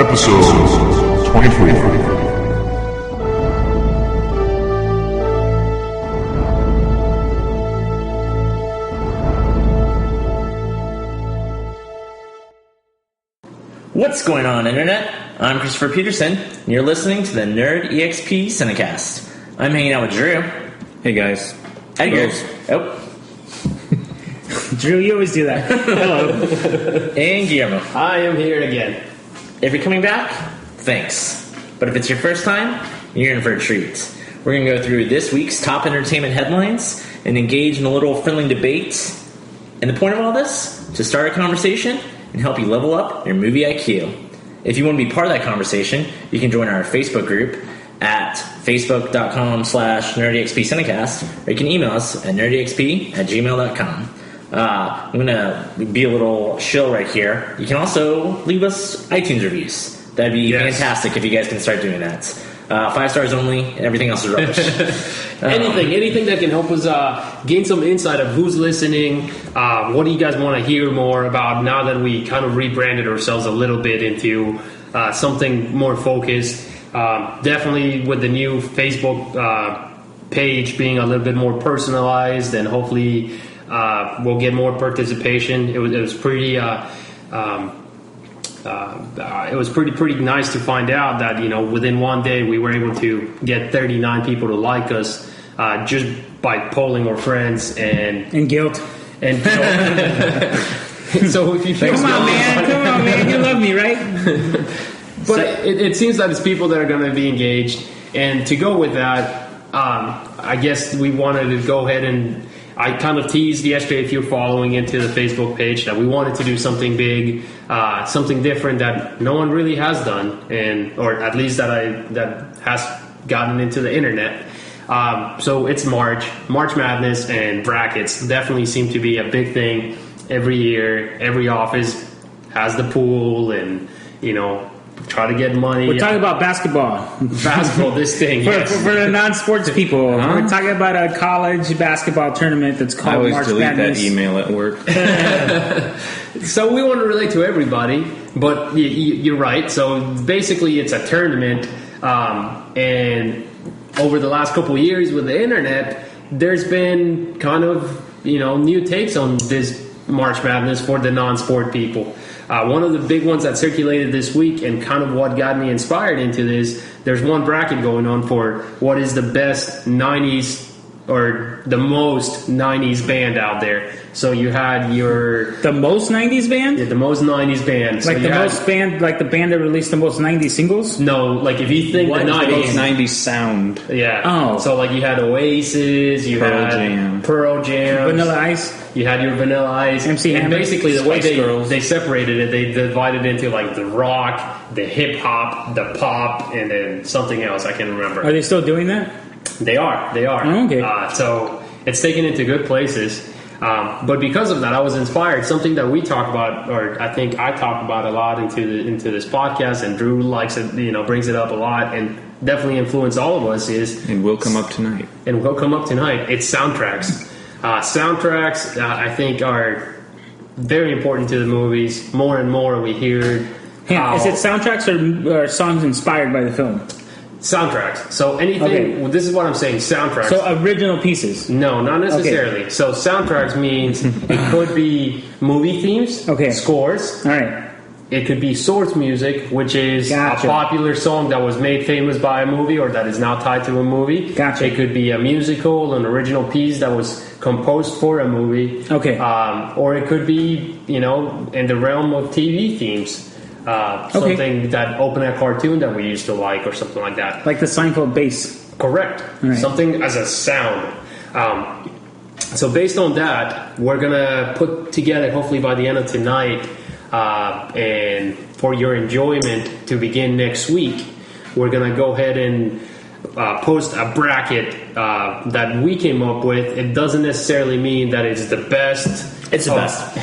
Episode 24. What's going on, Internet? I'm Christopher Peterson, and you're listening to the Nerd EXP Cinecast. I'm hanging out with Drew. Hey, guys. Hey, guys. Oh. Drew, you always do that. Hello. And Guillermo. I am here again. If you're coming back, thanks. But if it's your first time, you're in for a treat. We're going to go through this week's top entertainment headlines and engage in a little friendly debate. And the point of all this? To start a conversation and help you level up your movie IQ. If you want to be part of that conversation, you can join our Facebook group at facebook.com/nerdyxpcinecast, or you can email us at nerdyxp@gmail.com. I'm going to be a little shill right here. You can also leave us iTunes reviews. That'd be fantastic if you guys can start doing that. 5 stars only, and everything else is rubbish. Anything that can help us gain some insight of who's listening. What do you guys want to hear more about now that we kind of rebranded ourselves a little bit into something more focused? Definitely with the new Facebook page being a little bit more personalized, and hopefully we'll get more participation. It was pretty. It was pretty nice to find out that, you know, within one day we were able to get 39 people to like us just by polling our friends and guilt. And so if you feel come on, man, you love me, right? But it seems that it's people that are going to be engaged, and to go with that, I guess we wanted to go ahead and. I kind of teased yesterday, if you're following into the Facebook page, that we wanted to do something big, something different that no one really has done, or at least that has gotten into the internet. So it's March Madness, and brackets definitely seem to be a big thing every year. Every office has the pool, and try to get money. We're talking about basketball. This thing, yes. For the non-sports people. Huh? We're talking about a college basketball tournament that's called March Madness. I always delete that email at work. So we want to relate to everybody, but you're right. So basically it's a tournament, and over the last couple of years with the internet, there's been kind of, new takes on this March Madness for the non-sport people. One of the big ones that circulated this week, and kind of what got me inspired into this, there's one bracket going on for what is the best 90s or the most 90s band out there. So you had the most 90s band? Yeah, the most 90s band. Like the band that released the most 90s singles? No, like if you think what the 90s. The most 90s sound. Yeah. Oh. So like you had Oasis, you had Pearl Jam. Vanilla Ice. You had your Vanilla Ice. MC and Hammer. Basically the way they separated it, they divided into like the rock, the hip hop, the pop, and then something else I can't remember. Are they still doing that? They are. Oh, okay. So it's taken into good places. But because of that, I was inspired. Something that we talk about, or I think I talk about a lot into this podcast, and Drew likes it, brings it up a lot, and definitely influenced all of us and will come up tonight. It's soundtracks. Soundtracks, I think, are very important to the movies. More and more we hear. Is it soundtracks or songs inspired by the film? Soundtracks. So anything. Okay. Well, this is what I'm saying. Soundtracks. So original pieces. No, not necessarily. Okay. So soundtracks means it could be movie themes. Okay. Scores. All right. It could be source music, which is a popular song that was made famous by a movie or that is now tied to a movie. Gotcha. It could be a musical, an original piece that was composed for a movie. Okay. Or it could be, in the realm of TV themes. Something that open a cartoon that we used to like, or something like that. Like the Seinfeld bass. Correct. Right. Something as a sound. So based on that, we're going to put together, hopefully by the end of tonight, and for your enjoyment to begin next week, we're going to go ahead and post a bracket that we came up with. It doesn't necessarily mean that it's the best. It's the best.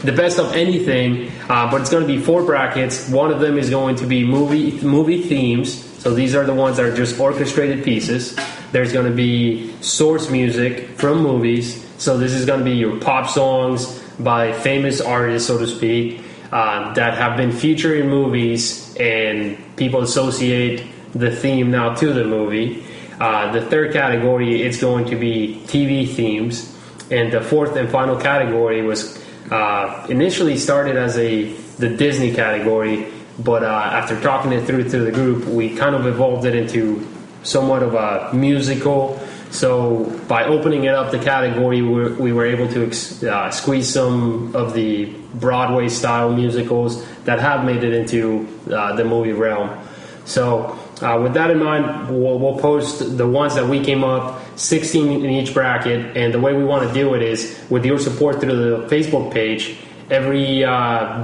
The best of anything, but it's going to be 4 brackets. One of them is going to be movie themes. So these are the ones that are just orchestrated pieces. There's going to be source music from movies. So this is going to be your pop songs by famous artists, so to speak. that have been featured in movies and people associate the theme now to the movie. The third category is going to be TV themes. And the fourth and final category was initially started as the Disney category, but after talking it through to the group, we kind of evolved it into somewhat of a musical. So by opening it up, the category, we were able to squeeze some of the Broadway-style musicals that have made it into the movie realm. So with that in mind, we'll post the ones that we came up, 16 in each bracket, and the way we want to do it is with your support through the Facebook page. Every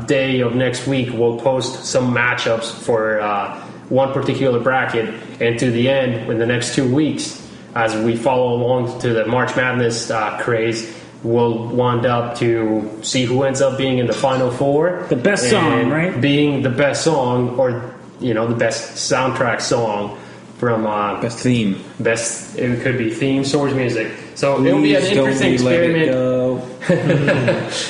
day of next week, we'll post some matchups for one particular bracket, and to the end, in the next 2 weeks, as we follow along to the March Madness craze, we'll wind up to see who ends up being in the Final Four. The best song, right? Being the best song, or the best soundtrack song from best theme. It could be theme, source music. So it'll be an interesting experiment.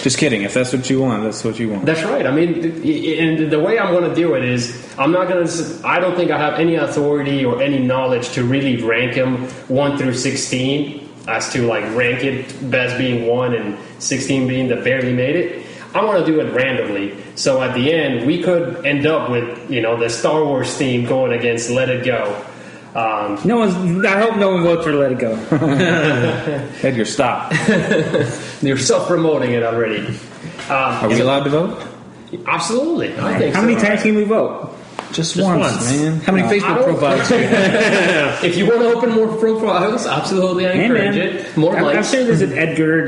Just kidding. If that's what you want, that's what you want. That's right. I mean, and the way I'm going to do it is, I don't think I have any authority or any knowledge to really rank them 1 through 16 as to like rank it, best being 1 and 16 being the barely made it. I want to do it randomly. So at the end, we could end up with, the Star Wars theme going against Let It Go. I hope no one votes for Let It Go. Edgar, stop. You're self-promoting it already. Are we allowed to vote? Absolutely. I think How many times can we vote? Just once, man. How many Facebook profiles do you have? If you want to open more profiles, absolutely, I encourage it. More likes. I'm sure there's an Edgar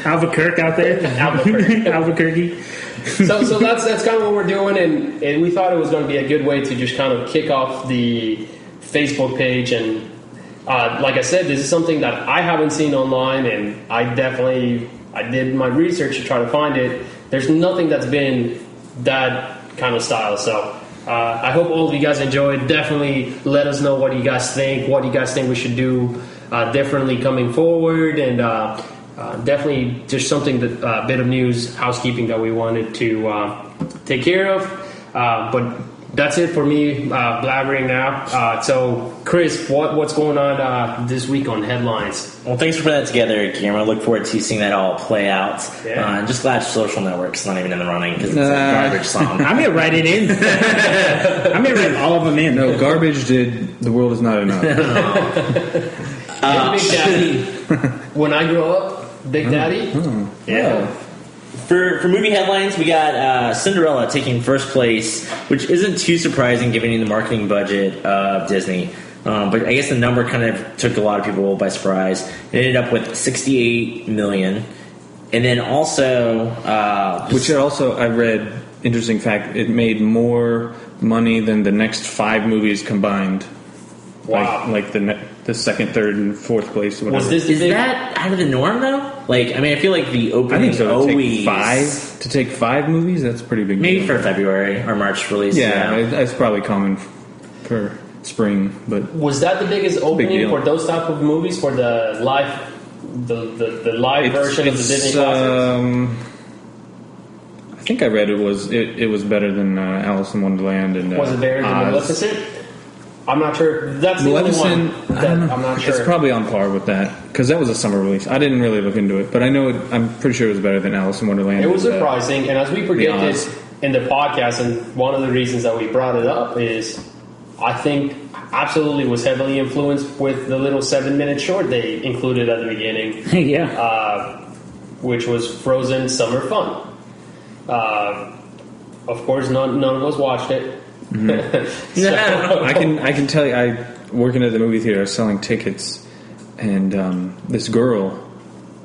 Albuquerque out there. Albuquerque. So that's kind of what we're doing, and we thought it was going to be a good way to just kind of kick off the Facebook page. And like I said, this is something that I haven't seen online, and I did my research to try to find it. There's nothing that's been that kind of style. So I hope all of you guys enjoyed. Definitely let us know what you guys think, we should do differently coming forward, and definitely just something that a bit of news, housekeeping that we wanted to take care of. But that's it for me blabbering now. So Chris, what's going on this week on headlines? Well, thanks for putting that together, Guillermo. I look forward to seeing that all play out. Yeah. Just glad Social Network's not even in the running because it's a garbage song. I'm going to write it in. I'm going to write all of them in. No, garbage did The World Is Not Enough. Big Daddy. When I grow up, Big Daddy. Yeah. For movie headlines, we got Cinderella taking first place, which isn't too surprising given the marketing budget of Disney. But I guess the number kind of took a lot of people by surprise. It ended up with $68 million. And then also... which also, I read, interesting fact, it made more money than the next 5 movies combined. Wow. Like the second, third, and fourth place. Whatever. Is that out of the norm, though? Like, I mean, I feel like the opening I think so. always... To take 5 movies, that's pretty big. Maybe deal. for February or March release. Yeah, it's probably common for spring. But was that the biggest opening for those type of movies, for the live, the live version of the Disney classics? I think I read it was better than Alice in Wonderland and was it better than Maleficent? I'm not sure. That's the only one that I'm not sure. It's probably on par with that because that was a summer release. I didn't really look into it, but I know I'm pretty sure it was better than Alice in Wonderland. It was surprising, and as we predicted in the podcast, and one of the reasons that we brought it up is I think absolutely was heavily influenced with the little 7-minute short they included at the beginning. Yeah. Which was Frozen Summer Fun. Of course, none of us watched it. Mm-hmm. So, I can tell you, I working at the movie theater, I was selling tickets, and this girl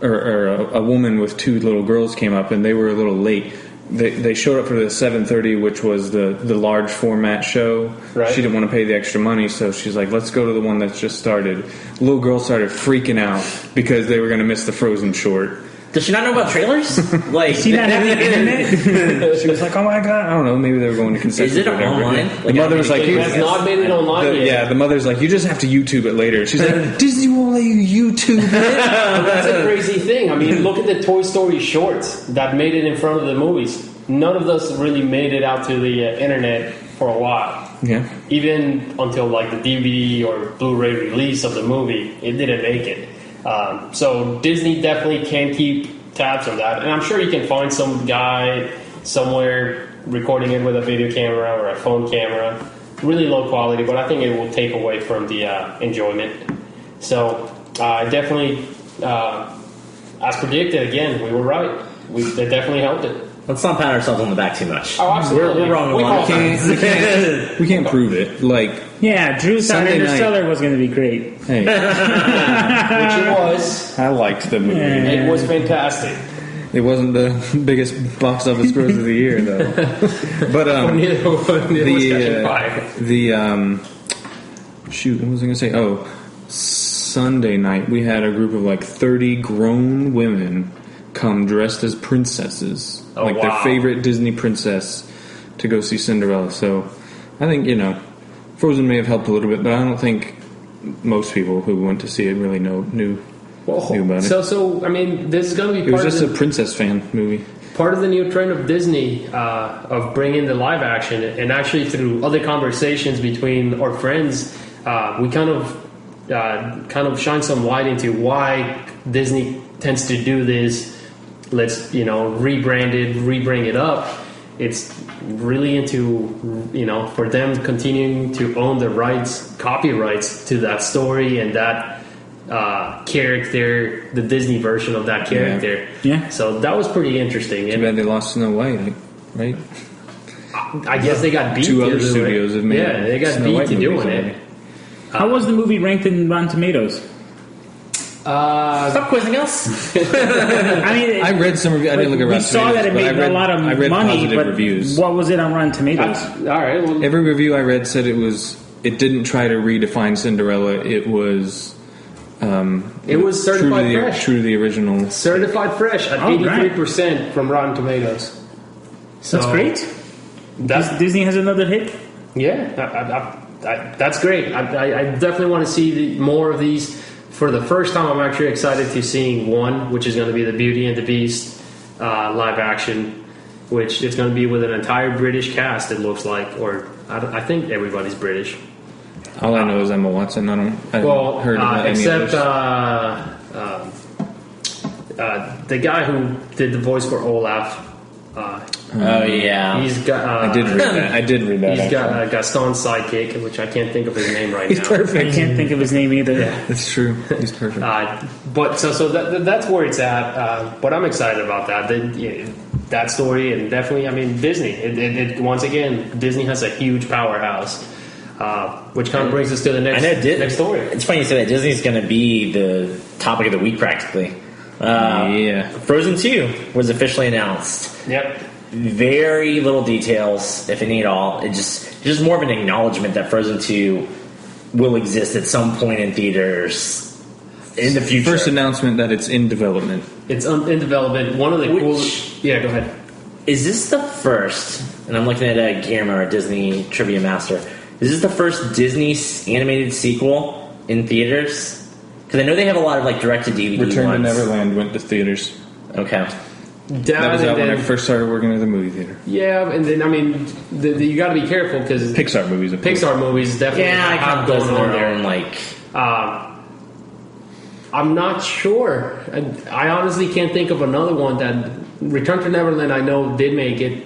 or a woman with 2 little girls came up, and they were a little late. They showed up for the 7:30, which was the large format show. Right. She didn't want to pay the extra money, so she's like, "Let's go to the one that's just started." The little girl started freaking out because they were going to miss the Frozen short. Does she not know about trailers? Like, she not have the internet? She was like, "Oh my god!" I don't know. Maybe they were going to concessions. Is it online? The mother was like, It has not made it online yet. "Yeah." The mother's like, "You just have to YouTube it later." She's like, "Disney won't let you YouTube it." That's a crazy thing. I mean, look at the Toy Story shorts that made it in front of the movies. None of those really made it out to the internet for a while. Yeah. Even until like the DVD or Blu-ray release of the movie, it didn't make it. So Disney definitely can keep tabs on that, and I'm sure you can find some guy somewhere recording it with a video camera or a phone camera, really low quality, but I think it will take away from the enjoyment. So definitely, as predicted, again, we were right. They definitely helped it. Let's not pat ourselves on the back too much. Oh, absolutely. We're wrong a lot of times. We can't prove it. Like, Yeah, Drew thought Sunday Interstellar was going to be great. hey, Which it was. I liked the movie. Yeah. It was fantastic. It wasn't the biggest box office gross of the year, though. But Neither was Catching Fire. shoot, what was I going to say? Oh, Sunday night we had a group of like 30 grown women come dressed as princesses, Oh, like wow. their favorite Disney princess, to go see Cinderella. So I think, Frozen may have helped a little bit, but I don't think most people who went to see it really knew about it. So I mean, this is going to be It was part just of a princess fan movie. part of the new trend of Disney of bringing the live action, and actually through other conversations between our friends, we kind of shine some light into why Disney tends to do this. Let's rebrand it, rebring it up. It's really into for them continuing to own the copyrights to that story and that character, the Disney version of that character. Yeah. So that was pretty interesting. Too And bad they lost Snow White, right? I guess they got beat. Two to other do it. studios have made Yeah, they got Snow beat White to doing movies it. How was the movie ranked in Rotten Tomatoes? Stop quizzing us. I mean, I read some reviews. I didn't look at we Rotten saw that it Tomatoes, but made a lot of I read money, positive but reviews. what was it on Rotten Tomatoes? All right. Well, Every review I read said it didn't try to redefine Cinderella. It was it was certified fresh. true to the original. Certified fresh at Oh, right. 83% from Rotten Tomatoes. So That's great. Disney has another hit. Yeah, that's great. I definitely want to see more of these. For the first time, I'm actually excited to seeing one, which is going to be the Beauty and the Beast live action, which is going to be with an entire British cast. It looks like, or I think everybody's British. All I know is Emma Watson. I haven't heard about any except others. the guy who did the voice for Olaf. Oh yeah. He's got. I did read that. He's got actually. Gaston's sidekick, which I can't think of his name right He's now. perfect. I can't think of his name either. That's true. He's perfect. But so that's where it's at. But I'm excited about that. That story, and definitely, I mean, Disney. It once again, Disney has a huge powerhouse, which kind of brings us to the next story. It's funny you say that. Disney's going to be the topic of the week practically. Yeah. Frozen 2 was officially announced. Yep. Very little details, if any at all. It's just more of an acknowledgement that Frozen 2 will exist at some point in theaters in the future. First announcement that it's in development. It's in development. One of the coolest. Yeah, go ahead. Is this the first, and I'm looking at Guillermo, our Disney Trivia Master, is this the first Disney animated sequel in theaters? Because I know they have a lot of direct-to-DVD Return ones. to Neverland went to theaters. Okay. That was out when I first started working at the movie theater. Yeah, and then I mean, you got to be careful because Pixar movies. Of course. Pixar movies definitely Yeah, I kind have of those those on in there there. and I'm not sure. I honestly can't think of another one that Return to Neverland. I know did make it.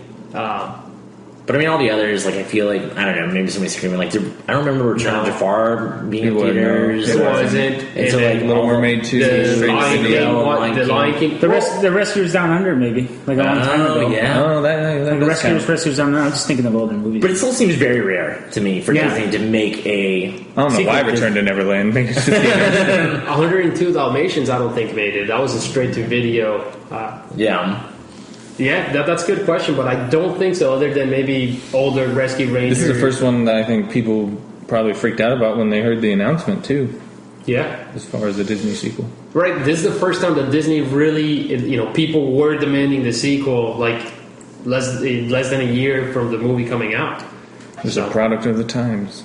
But I mean, all the others, I feel like, I don't know, maybe somebody's screaming, I don't remember Return of Jafar being in theaters. It wasn't. And so, Little Mermaid 2, The straight to Lion video. King, the Lion King. The Rescuers Down Under, maybe a long time ago. yeah. Oh, that does count. Rescuers Down Under. I'm just thinking of older movies. But it still seems very rare to me for Yeah. Disney to make a... I don't know why Sequel. Return to Neverland made it to theaters. 102 Dalmatians, I don't think made it. That was a straight to video. Yeah. Yeah, that's a good question, but I don't think so. Other than maybe older Rescue Rangers. This is the first one that I think people probably freaked out about when they heard the announcement too. Yeah. as far as a Disney sequel. Right. This is the first time that Disney really, people were demanding the sequel like less than a year from the movie coming out. It's a product of the times.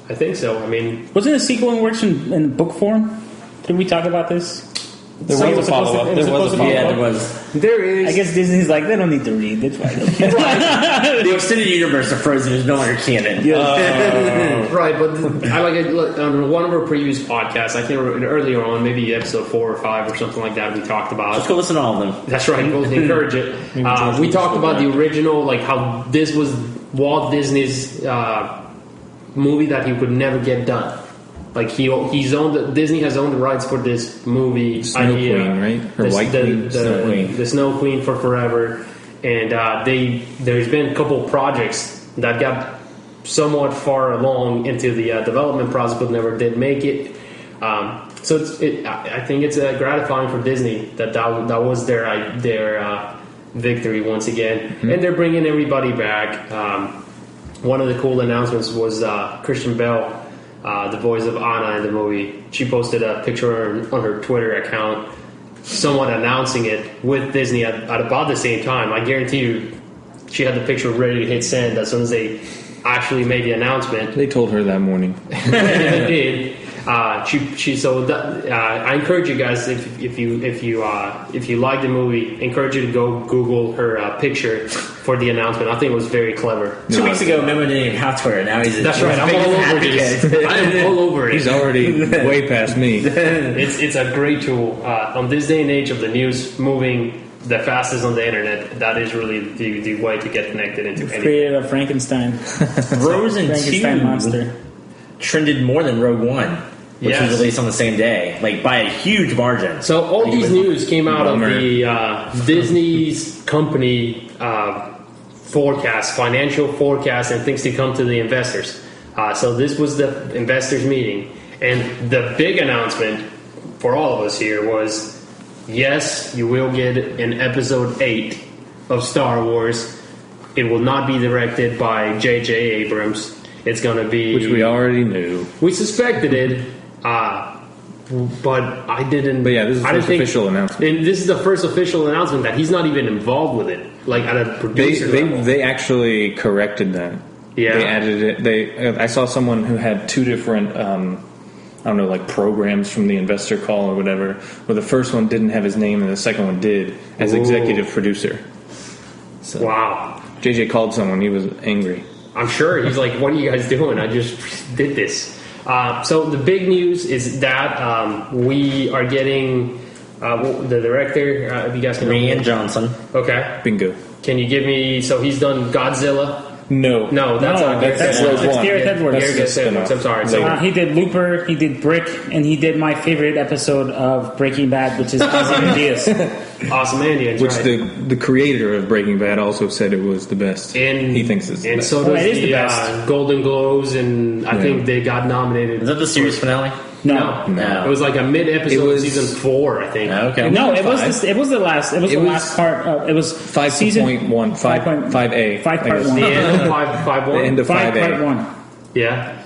I think so. I mean, wasn't a sequel in works in book form? Did we talk about this? There was a follow-up. Yeah, there was. there is. I guess Disney's like, they don't need to read. It's fine. The extended universe of Frozen is no longer canon. Right, but I like it. Look, on one of our previous podcasts, I think earlier on, maybe episode 4 or 5 or something like that, we talked about. Let's go listen to all of them. That's right. Go encourage it. We talked about the original, like how this was Walt Disney's movie that he could never get done. Like he's owned Disney has owned the rights for this movie. Snow Queen, right? Her White Queen, Snow Queen, the Snow Queen for forever. And there's been a couple projects that got somewhat far along into the development process, but never did make it. So I think it's gratifying for Disney that was their victory once again, and they're bringing everybody back. One of the cool announcements was Christian Bale. The voice of Anna in the movie, she posted a picture on her Twitter account, somewhat announcing it with Disney at about the same time. I guarantee you, she had the picture ready to hit send as soon as they actually made the announcement. They told her that morning. They did. I encourage you guys if you like the movie, encourage you to go Google her picture for the announcement. I think it was very clever. 2 weeks ago, Memo didn't even have Twitter. Now he's that's right. I'm all over this. I am all over it. He's already way past me. It's a great tool on this day and age of the news moving the fastest on the internet. That is really the way to get connected into anything. Created a Frankenstein. Frozen Frankenstein 2 monster. trended more than Rogue One, which was released on the same day, like by a huge margin. So all these news came out of the Disney's company forecast, financial forecast, and things to come to the investors. So this was the investors meeting, and the big announcement for all of us here was, yes, you will get an episode 8 of Star Wars. It will not be directed by J.J. Abrams. It's going to be... Which we already knew. We suspected it, but I didn't... But yeah, this is the first official announcement. And this is the first official announcement that he's not even involved with it, like at a producer level. They actually corrected that. Yeah. They added it. I saw someone who had 2 different... I don't know, like programs from the investor call or whatever, where the first one didn't have his name and the second one did as executive producer. So wow. JJ called someone, he was angry. I'm sure. He's like, what are you guys doing? I just did this. So the big news is that we are getting the director, if you guys can... Rian Johnson. Okay. Bingo. Can you give me... So he's done Godzilla... No, that's Gareth Edwards. Gareth Edwards. I'm sorry. He did Looper, he did Brick, and he did my favorite episode of Breaking Bad, which is Ozymandias. Ozymandias, which right. the creator of Breaking Bad also said it was the best. And he thinks it's the best. And so does the Golden Globes, and I think they got nominated. Is that the series finale? No. It was like a mid-episode of season 4, I think. Okay. No, it was the last. It was the last part. It was 5.1, 5A, 5 part 1. The end of 5.1. The end of 5 5A. part 1. Yeah.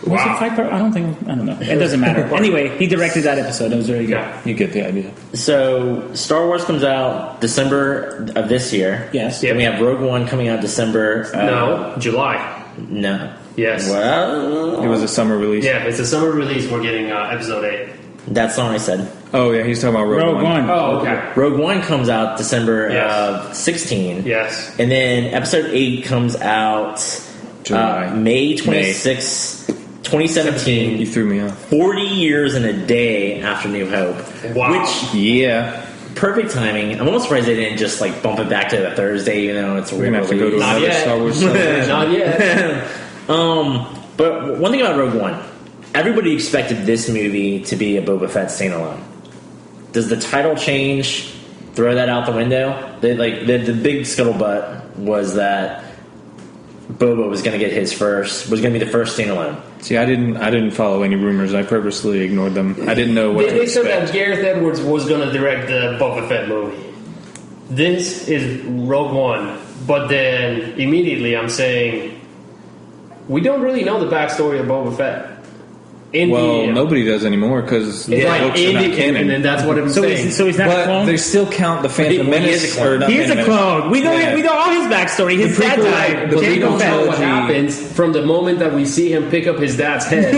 Was it 5 part? I don't know. It doesn't matter. Anyway, he directed that episode. It was very good. Yeah. You get the idea. So Star Wars comes out December of this year. Yes. Then we have Rogue One coming out December. No, July. No. Yes. Well, it was a summer release. Yeah, it's a summer release. We're getting episode 8. That's not what I said. Oh yeah, he's talking about Rogue One. Oh, okay. Rogue One comes out December of 16. Yes. And then episode 8 comes out July. May 26, 2017. You threw me off. 40 years and a day after New Hope. Wow. Which, yeah. perfect timing. I'm almost surprised they didn't just like bump it back to the Thursday, even though it's a weird We're going to have to go to Not another yet. Star Wars celebration. Not yet. But one thing about Rogue One, everybody expected this movie to be a Boba Fett standalone. Does the title change throw that out the window? The big scuttlebutt was that Boba was going to get was going to be the first standalone. See, I didn't follow any rumors. I purposely ignored them. I didn't know what to They said expect. that Gareth Edwards was going to direct the Boba Fett movie. This is Rogue One, but then immediately I'm saying we don't really know the backstory of Boba Fett. Nobody does anymore because the books are not canon. And then that's what I'm saying. So he's not a clone? They still count the Phantom Menace. He is a clone. We know all his backstory. His dad died. We don't know what happens from the moment that we see him pick up his dad's head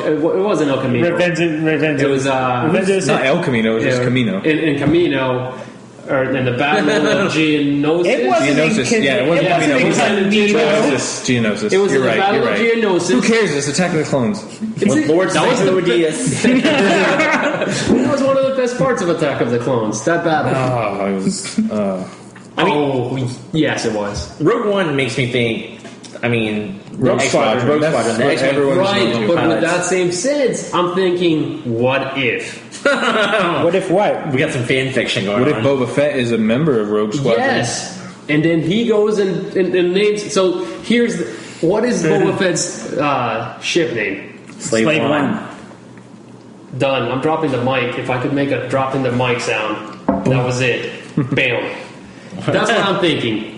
it wasn't El Camino. Revenge. It was not El Camino. It was just Camino. In Camino. Or in the Battle of Geonosis. It wasn't Geonosis. It wasn't Geonosis. It was in the Battle of Geonosis. Who cares? It's Attack of the Clones. Lord Salvador Diaz. That was one of the best parts of Attack of the Clones. That battle. Oh, it was. Yes, it was. Rogue One makes me think. Rogue Squadron. Right, but with that same sense, I'm thinking, what if? What if what? We got some fan fiction going on. What if Boba Fett is a member of Rogue Squadron? Yes. And then he goes and names. So what is Boba Fett's ship name? Slave One. Done. I'm dropping the mic. If I could make a dropping the mic sound, that was it. Bam. That's what I'm thinking.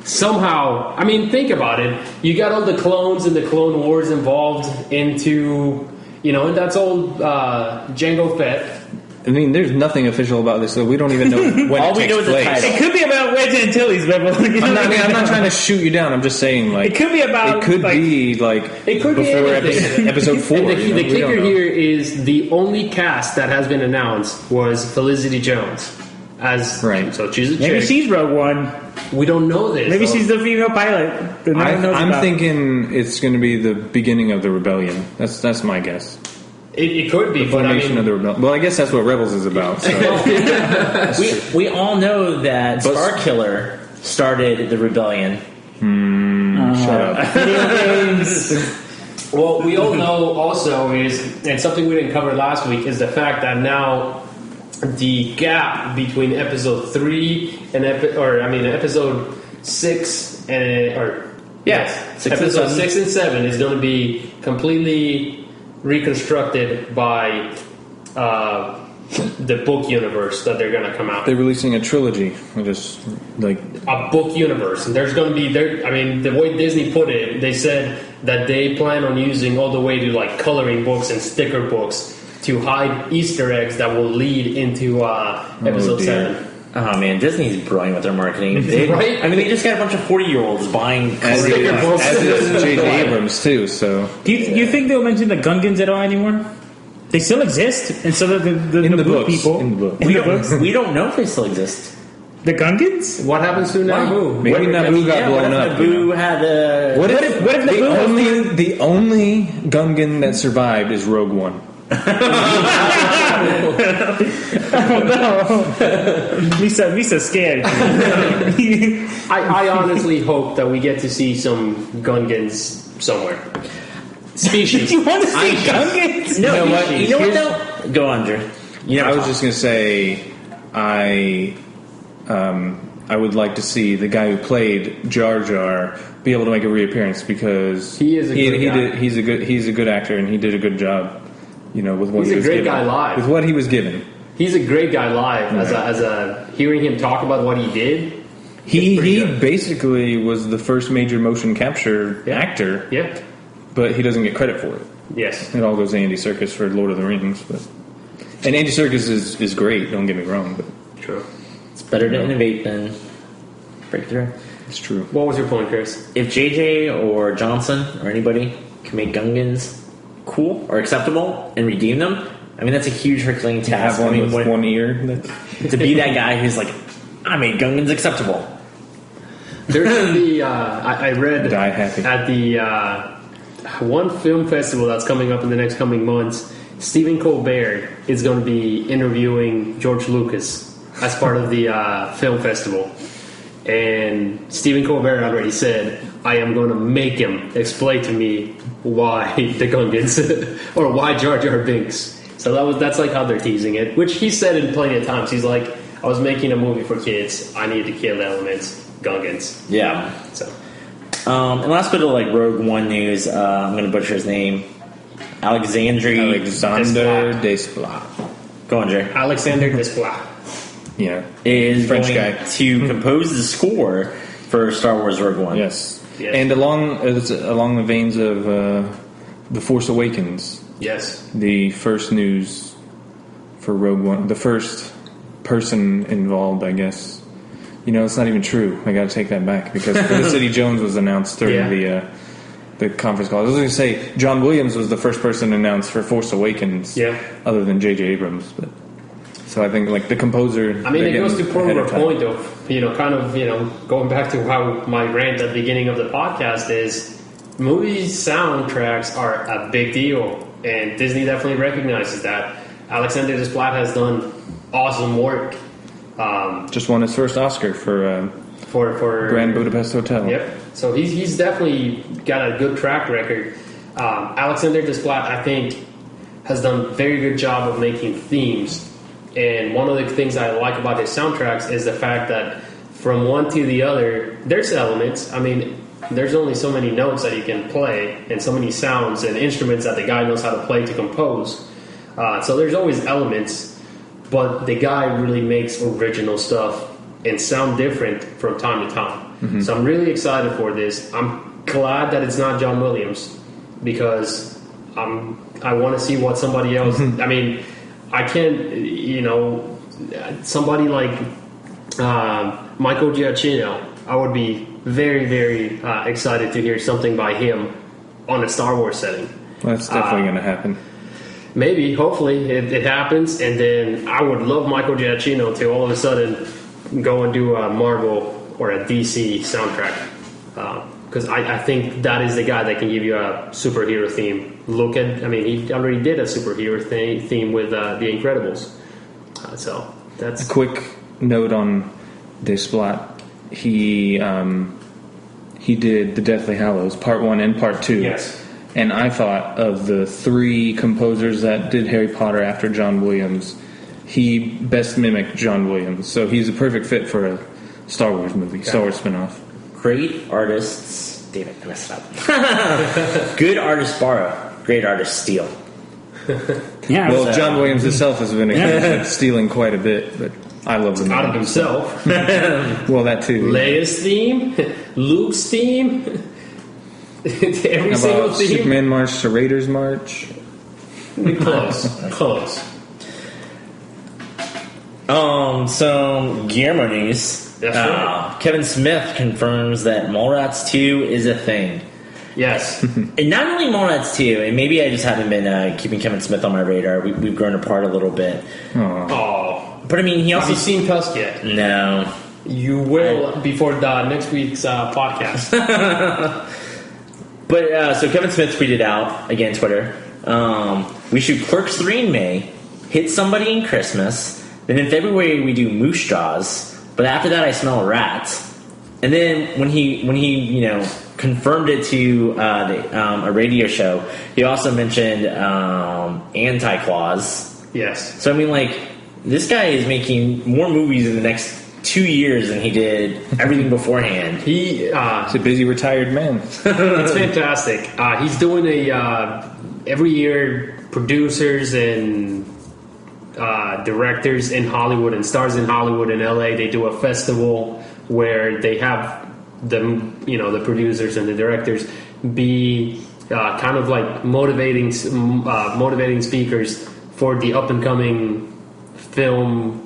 Somehow, think about it. You got all the clones and the Clone Wars involved into, and that's old Jango Fett. There's nothing official about this, so we don't even know when all it we takes know is the place. title. It could be about Wedge Antilles, but I'm not trying to shoot you down. I'm just saying, it could be about. It could be it could be before anything. episode 4. And the kicker here is the only cast that has been announced was Felicity Jones as So she's a chick. Maybe she's Rogue One. We don't know this. Maybe she's the female pilot. I'm thinking it's going to be the beginning of the rebellion. That's my guess. It could be, the formation of the rebellion. Well, I guess that's what Rebels is about. So. we all know that Starkiller started the rebellion. Shut up. Well, we all know also is, and something we didn't cover last week, is the fact that now the gap between episode 3 and episode 6 episode 6 and 7 is going to be completely reconstructed by the book universe that they're going to come out. They're releasing a trilogy, just like a book universe, and there's going to be the way Disney put it, they said that they plan on using all the way to like coloring books and sticker books to hide Easter eggs that will lead into episode 7. Oh man, Disney's brilliant with their marketing. Right? They just got a bunch of 40-year-olds buying sticker books. As is J.J. Abrams too. So, do you think they'll mention the Gungans at all anymore? They still exist, and so the books. people in the book. We don't know if they still exist. The Gungans? What happens to Naboo? Maybe Naboo got blown up. Naboo had a. What if the only Gungan that survived is Rogue One? Oh no! Misa's scared. I honestly hope that we get to see some Gungans somewhere. Species. You want to see Gungans? No, you know what though? Go on, Drew. I was just going to say, I would like to see the guy who played Jar Jar be able to make a reappearance because he's a good actor and he did a good job. With what he was given. He's a great guy live. With what he was given. He's a great guy live. Right. As a hearing him talk about what he did. He basically was the first major motion capture actor. Yeah. But he doesn't get credit for it. Yes. It all goes to Andy Serkis for Lord of the Rings. And Andy Serkis is great, don't get me wrong. But true. It's better to innovate than break through. It's true. What was your point, Chris? If JJ or Johnson or anybody can make Gungans cool or acceptable and redeem them, that's a huge Herculean task. Have one with one ear. To be that guy who's like, I made Gungans acceptable. There's going to be, I read Die happy. At the one film festival that's coming up in the next coming months, Stephen Colbert is going to be interviewing George Lucas as part of the film festival. And Stephen Colbert already said, I am going to make him explain to me why the Gungans or why Jar Jar Binks. So that's like how they're teasing it, which he said in plenty of times. He's like, I was making a movie for kids. I need to kill elements. Gungans. Yeah. So. And last bit of Rogue One news. I'm going to butcher his name. Alexander Desplat. Go on, Jay. Alexander Desplat. Yeah. Is French going guy to compose the score for Star Wars Rogue One. Yes. Yes. And along the veins of The Force Awakens. Yes. The first news for Rogue One, the first person involved, I guess. It's not even true. I got to take that back because Felicity Jones was announced during the conference call. I was going to say John Williams was the first person announced for Force Awakens, other than J.J. Abrams. But so I think like the composer. I mean, it goes to prove a point of going back to how my rant at the beginning of the podcast is. Movie soundtracks are a big deal, and Disney definitely recognizes that. Alexander Desplat has done awesome work. Just won his first Oscar for Grand Budapest Hotel. Yep. So he's definitely got a good track record. Alexander Desplat, I think, has done a very good job of making themes. And one of the things I like about his soundtracks is the fact that from one to the other, there's elements. I mean, there's only so many notes that you can play and so many sounds and instruments that the guy knows how to play to compose. So there's always elements. But the guy really makes original stuff and sound different from time to time. Mm-hmm. So I'm really excited for this. I'm glad that it's not John Williams because I want to see what somebody else. I mean, I can't. Somebody like Michael Giacchino. I would be very, very excited to hear something by him on a Star Wars setting. Well, that's definitely going to happen. Maybe, hopefully, it happens, and then I would love Michael Giacchino to all of a sudden go and do a Marvel or a DC soundtrack, because I think that is the guy that can give you a superhero theme. He already did a superhero theme with The Incredibles. So that's a quick note on Desplat. He did The Deathly Hallows Part 1 and Part 2. Yes. And I thought of the three composers that did Harry Potter after John Williams, he best mimicked John Williams. So he's a perfect fit for a Star Wars movie, Star Wars spinoff. Great artists. Damn it, I messed it up. Good artists borrow. Great artists steal. Yeah. Well, John Williams himself has been accused of stealing quite a bit, but I love the out movie. of himself. Well, that too. Leia's theme, Luke's theme. Every How single about theme. Superman March to Raiders March? Close. So Guillermo news. That's right. Kevin Smith confirms that Mallrats 2 is a thing. Yes. And not only Mallrats 2, and maybe I just haven't been keeping Kevin Smith on my radar. We've grown apart a little bit. Oh. But I mean, he also... Have you seen Tusk yet? No. You will before next week's podcast. But so Kevin Smith tweeted out, again, Twitter, we shoot Clerks 3 in May, Hit Somebody in Christmas, then in February we do Moose Jaws, but after that I smell a rat. And then when he confirmed it to a radio show, he also mentioned Anti-Claus. Yes. So I mean, like, this guy is making more movies in the next 2 years than he did everything beforehand. He's a busy retired man. It's fantastic. He's doing every year producers and directors in Hollywood and stars in Hollywood in LA. They do a festival where they have the producers and the directors be kind of like motivating speakers for the up and coming film.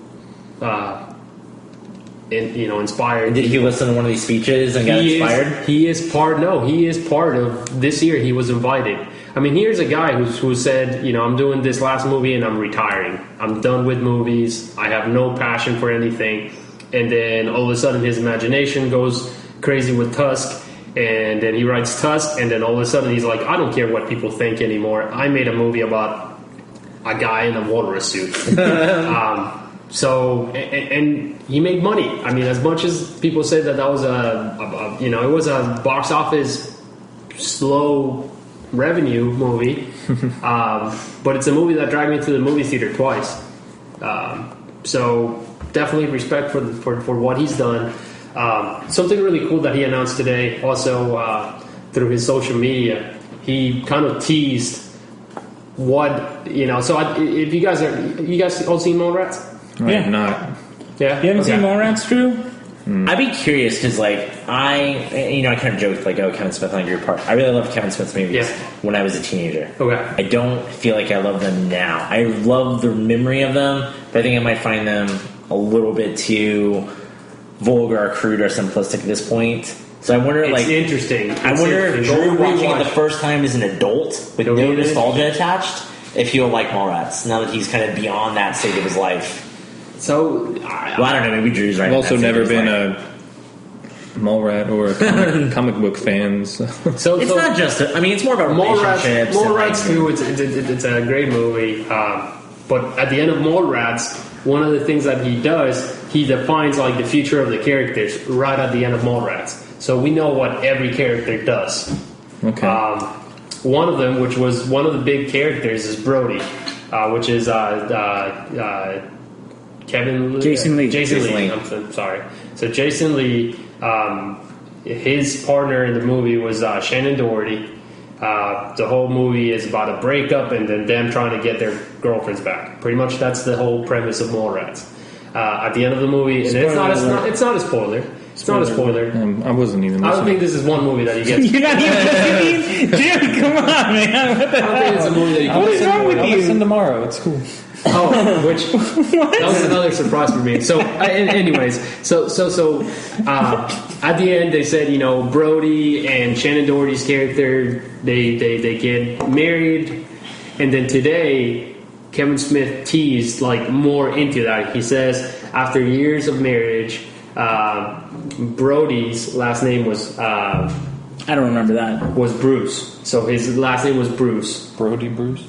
Inspired. Did he listen to one of these speeches and got inspired? He is part of this year. He was invited. I mean, here's a guy who said, I'm doing this last movie and I'm retiring. I'm done with movies. I have no passion for anything. And then all of a sudden his imagination goes crazy with Tusk. And then he writes Tusk. And then all of a sudden he's like, I don't care what people think anymore. I made a movie about a guy in a walrus suit. So, and he made money. I mean, as much as people said that was it was a box office slow revenue movie, but it's a movie that dragged me to the movie theater twice. So definitely respect for what he's done. Something really cool that he announced today, also through his social media, he kind of teased what So if you guys all seen Mallrats? I have not. Yeah, You haven't seen Mallrats, Drew? I'd be curious because, like, I kind of joked, like, oh, Kevin Smith on your part. I really loved Kevin Smith's movies when I was a teenager. Okay. I don't feel like I love them now. I love the memory of them, but I think I might find them a little bit too vulgar or crude or simplistic at this point. So I wonder, it's interesting. I wonder if Drew watching it the first time as an adult with no nostalgia attached, if he'll like Mallrats now that he's kind of beyond that stage of his life. So, I don't know. Maybe Drew's right. I've also never been a Mallrat or a comic book fan. So it's not just. It's more about relationships. Mallrats too. It's a great movie. But at the end of Mallrats, one of the things that he does, he defines like the future of the characters right at the end of Mallrats. So we know what every character does. Okay. One of them, which was one of the big characters, is Brody, which is Jason Lee. I'm sorry. So Jason Lee, his partner in the movie was Shannon Doherty. The whole movie is about a breakup and then them trying to get their girlfriends back. Pretty much that's the whole premise of Mallrats. At the end of the movie, and it's not a spoiler. It's not a spoiler. I wasn't even listening. I don't think this is one movie that you get. You're not even listening? Dude, come on, man. What the hell? I don't think it's a movie that you What is wrong with you? I'll listen tomorrow. It's cool. Oh, that was another surprise for me. So, anyways, so at the end they said, Brody and Shannon Doherty's character they get married, and then today Kevin Smith teased like more into that. He says after years of marriage, Brody's last name was I don't remember that. Was Bruce. So his last name was Bruce. Brody Bruce.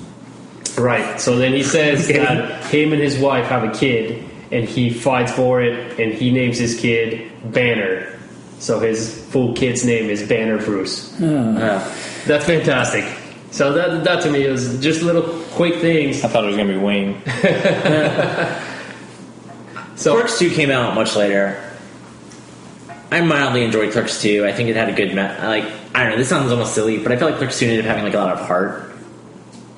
Right. So then he says that him and his wife have a kid, and he fights for it, and he names his kid Banner. So his full kid's name is Banner Bruce. That's fantastic. So that to me was just little quick things. I thought it was going to be Wayne. So Clerks 2 came out much later. I mildly enjoyed Clerks 2. I think it had a good... I don't know, this sounds almost silly, but I feel like Clerks 2 ended up having like a lot of heart.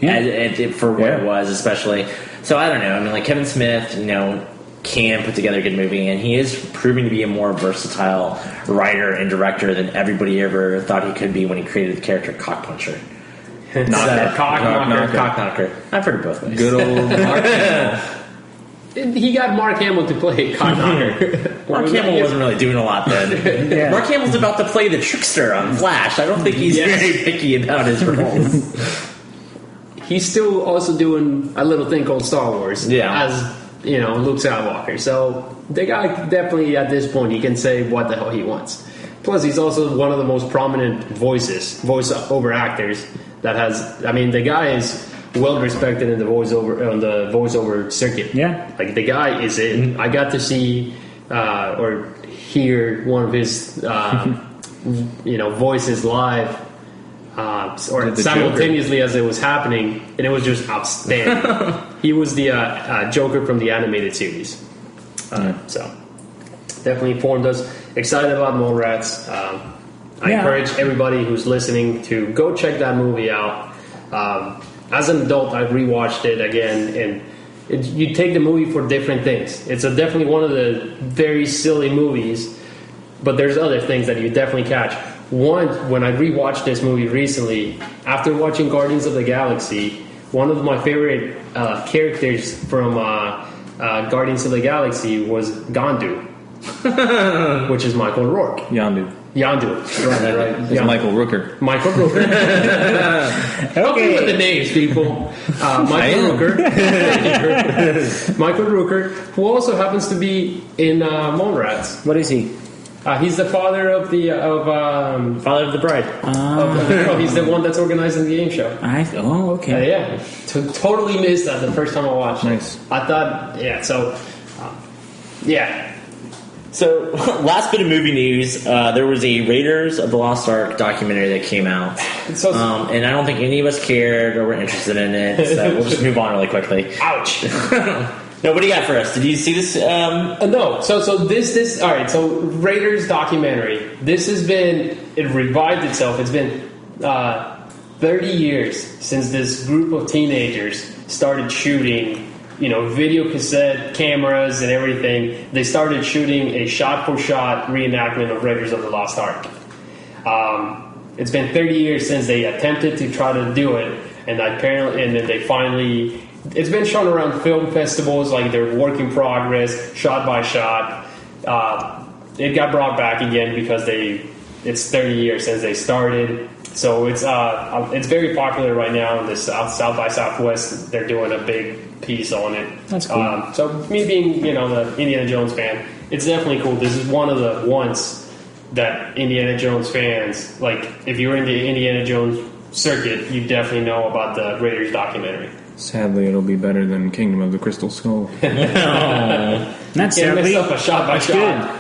For what it was, especially. So I don't know. Kevin Smith, can put together a good movie, and he is proving to be a more versatile writer and director than everybody ever thought he could be when he created the character Cockpuncher. Cockknocker. I've heard it both ways. Good old Mark Hamill. He got Mark Hamill to play Cockknocker. Mark Hamill wasn't really doing a lot then. Mark Hamill's about to play the trickster on Flash. I don't think he's very picky about his roles. He's still also doing a little thing called Star Wars. Yeah. As, Luke Skywalker. So the guy definitely, at this point, he can say what the hell he wants. Plus, he's also one of the most prominent voice-over actors that has... the guy is well respected in the voiceover circuit. Yeah. Like, the guy is in. I got to see or hear one of his, voices live... or simultaneously as it was happening, and it was just outstanding. He was the Joker from the animated series. So definitely informed us. Excited about Mallrats. I encourage everybody who's listening to go check that movie out. As an adult, I've rewatched it again, and you take the movie for different things. It's definitely one of the very silly movies, but there's other things that you definitely catch. One, when I rewatched this movie recently, after watching Guardians of the Galaxy, one of my favorite characters from Guardians of the Galaxy was Gandu, which is Michael Rourke. Yandu. Right. It's Michael Rooker. Michael Rooker. Okay, with the names, people. Michael Rooker, who also happens to be in Mallrats. What is he? He's the father of the Father of the Bride. He's the one that's organizing the game show. Okay. Totally missed that the first time I watched Nice. it. I thought, So, last bit of movie news. There was a Raiders of the Lost Ark documentary that came out. And I don't think any of us cared or were interested in it, so we'll just move on really quickly. Ouch. No, what do you got for us? Did you see this? No. So this. All right. So Raiders documentary. This has been. It revived itself. It's been 30 years since this group of teenagers started shooting video cassette cameras and everything, they started shooting a shot-for-shot reenactment of Raiders of the Lost Ark. It's been 30 years since they attempted to try to do it, and then they finally. It's been shown around film festivals, like their work in progress, shot by shot. It got brought back again because it's 30 years since they started. So it's very popular right now in the South by Southwest. They're doing a big piece on it. That's cool. So me being the Indiana Jones fan, it's definitely cool. This is one of the ones that Indiana Jones fans, like if you're in the Indiana Jones circuit, you definitely know about the Raiders documentary. Sadly, it'll be better than Kingdom of the Crystal Skull. Not sadly. Messed up a shot by shot.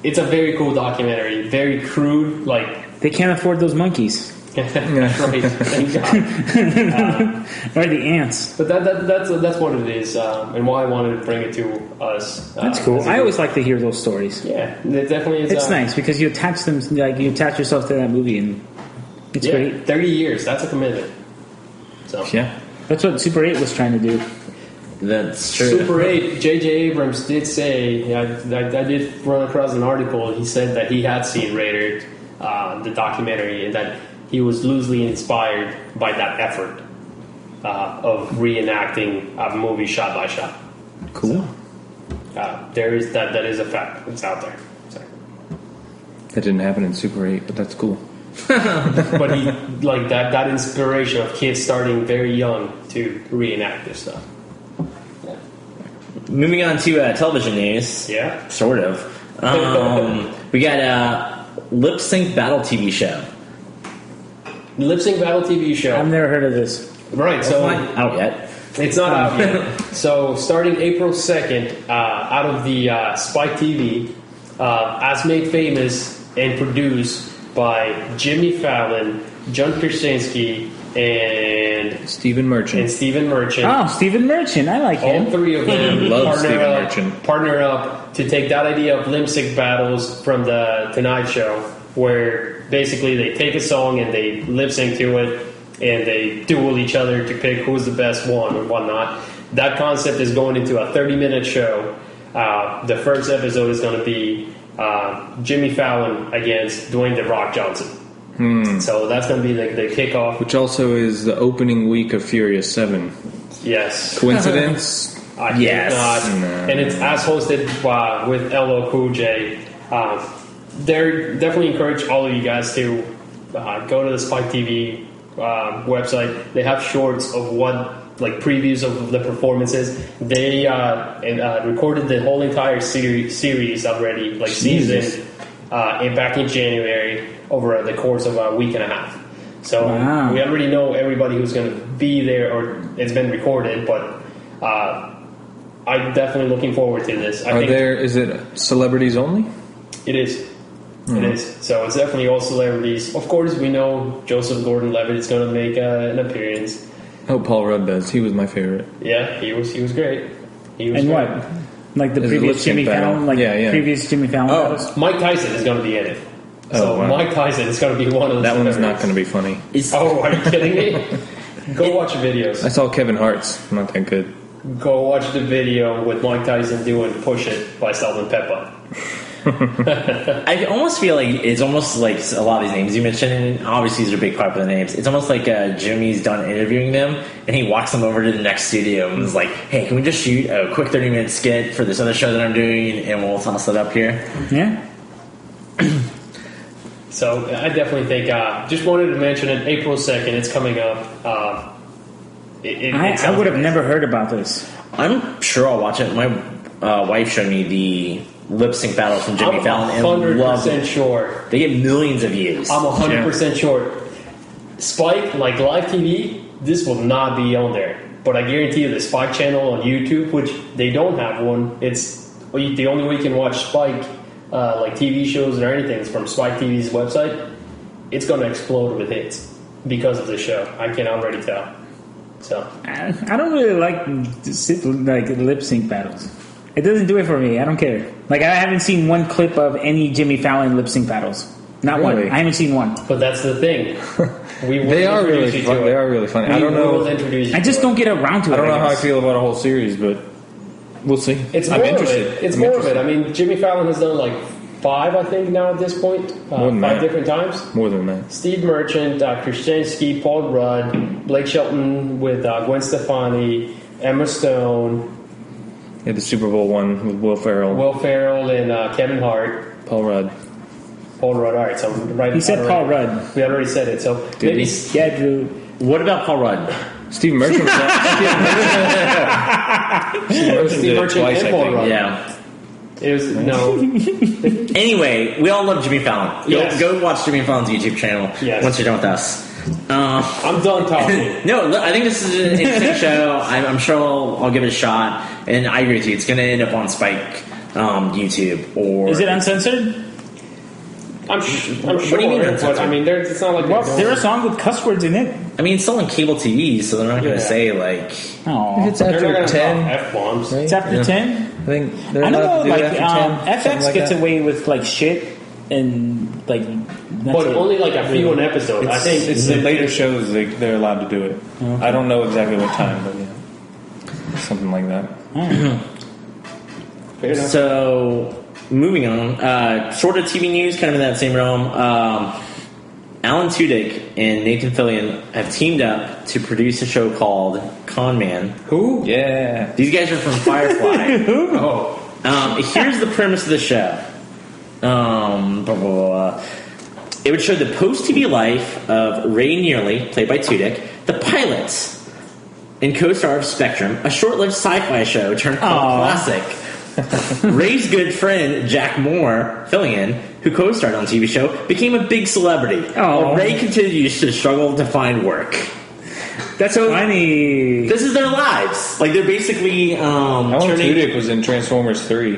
It's a very cool documentary. Very crude, like they can't afford those monkeys. Right, thank God. Or the ants. But that's what it is, and why I wanted to bring it to us. That's cool. I always like to hear those stories. Yeah, it definitely is. It's nice because you attach them, like you attach yourself to that movie, and it's great. 30 years, that's a commitment. So yeah, that's what Super 8 was trying to do. That's true. Super 8, J.J. Abrams did say, I did run across an article, he said that he had seen Raiders, the documentary, and that he was loosely inspired by that effort of reenacting a movie shot by shot. Cool. So, there is that is a fact. It's out there. So. That didn't happen in Super 8, but that's cool. But he like that inspiration of kids starting very young to reenact this stuff. Yeah. Moving on to television news. Yeah. Sort of. We got a Lip Sync Battle TV show. Lip Sync Battle TV show. I've never heard of this. Right, It's so not out yet. it's not out yet. So starting April 2nd, out of the Spike TV, as made famous and produced by Jimmy Fallon, John Krasinski, and Stephen Merchant. Oh, Stephen Merchant. I like him. All three of them Love Stephen Merchant. partner up to take that idea of lip sync battles from the Tonight Show, where basically they take a song and they lip sync to it, and they duel each other to pick who's the best one and whatnot. That concept is going into a 30-minute show. The first episode is going to be Jimmy Fallon against Dwayne "The Rock" Johnson. So that's going to be the kickoff. Which also is the opening week of Furious 7. Yes. Coincidence? I Yes. think not. No. And it's as hosted with LL Cool J. They're definitely encourage all of you guys to go to the Spike TV website. They have shorts of previews of the performances. They recorded the whole entire series already, season, back in January over the course of a week and a half. So we already know everybody who's going to be there, or it's been recorded. But I'm definitely looking forward to this. Is it celebrities only? It is. It is. So it's definitely all celebrities. Of course, we know Joseph Gordon-Levitt is going to make an appearance. I hope Paul Rudd does. He was my favorite. Yeah, he was great. He was And great. what? Like the Is it previous lip sync Jimmy battle? Fallon? Yeah. Previous Jimmy Fallon battles? Mike Tyson is going to be in it. Oh, wow. Mike Tyson is going to be one of the That one's not celebrities. going to be funny. Oh, are you kidding me? Go watch the videos. I saw Kevin Hart's. Not that good. Go watch the video with Mike Tyson doing "Push It" by Salt and Pepper. I almost feel like it's almost like a lot of these names you mentioned, and obviously these are big popular names. It's almost like Jimmy's done interviewing them, and he walks them over to the next studio and is like, "Hey, can we just shoot a quick 30-minute skit for this other show that I'm doing, and we'll toss it up here?" Yeah. So I definitely think. Just wanted to mention it. April 2nd, it's coming up. I would have never heard about this. I'm sure I'll watch it. My wife showed me the lip sync battle from Jimmy Fallon, and I'm 100% loved it. sure. They get millions of views. I'm 100% sure. Spike, like live TV, this will not be on there. But I guarantee you the Spike channel on YouTube, which they don't have one, it's the only way you can watch Spike, like TV shows or anything, is from Spike TV's website. It's going to explode with hits because of the show. I can already tell. So I don't really like lip sync battles. It doesn't do it for me. I don't care. Like, I haven't seen one clip of any Jimmy Fallon lip sync battles. Not Really? one. I haven't seen one. But that's the thing. They are really fun. They are really funny. I don't know. I just don't get around to it. I don't know how I feel about a whole series, but we'll see. I'm interested. It's more of it. I mean, Jimmy Fallon has done like 5, I think, now at this point. More than 5 that. different times. More than that. Steve Merchant, Krasinski, Paul Rudd, Blake Shelton with Gwen Stefani, Emma Stone. Yeah, the Super Bowl one with Will Ferrell. And Kevin Hart. Paul Rudd. Paul Rudd. All right, so right. He said Paul Rudd. We already said it. So Did maybe he? Yeah, Drew. What about Paul Rudd? Steve Merchant. Steve Merchant twice, and I Paul think. Rudd. Yeah. It was no. Anyway, we all love Jimmy Fallon. Yes. Go watch Jimmy Fallon's YouTube channel once you're done with us. I'm done talking. No, I think this is an interesting show. I'm sure I'll give it a shot. And I agree with you. It's going to end up on Spike YouTube. Or Is it uncensored? I'm sure. What do you mean But uncensored? I mean, it's not like Well, there are songs with cuss words in it. I mean, it's still on cable TV, so they're not going to Yeah. say, like... Oh, It's they're not after going to 10. F-bombs. Right? it's after Yeah. 10. I think they're I don't allowed know. to do Like it after 10. FX something like gets that. away with like shit and like. But only like a few an episode. I think It's the later shows they're allowed to do it. Okay. I don't know exactly what time, but yeah, something like that. Fair enough. So, moving on. Sort of TV news, kind of in that same realm. Alan Tudyk and Nathan Fillion have teamed up to produce a show called Con Man. Who? Yeah. These guys are from Firefly. Oh, Here's the premise of the show. Blah, blah, blah. It would show the post-TV life of Ray Nearly, played by Tudyk, the pilots, and co-star of Spectrum, a short-lived sci-fi show turned cult classic. Ray's good friend, Jack Moore, Fillion, who co-starred on the TV show, became a big celebrity. While Ray continues to struggle to find work. That's so funny. This is their lives. Like, they're basically Alan turning... Tudyk was in Transformers 3.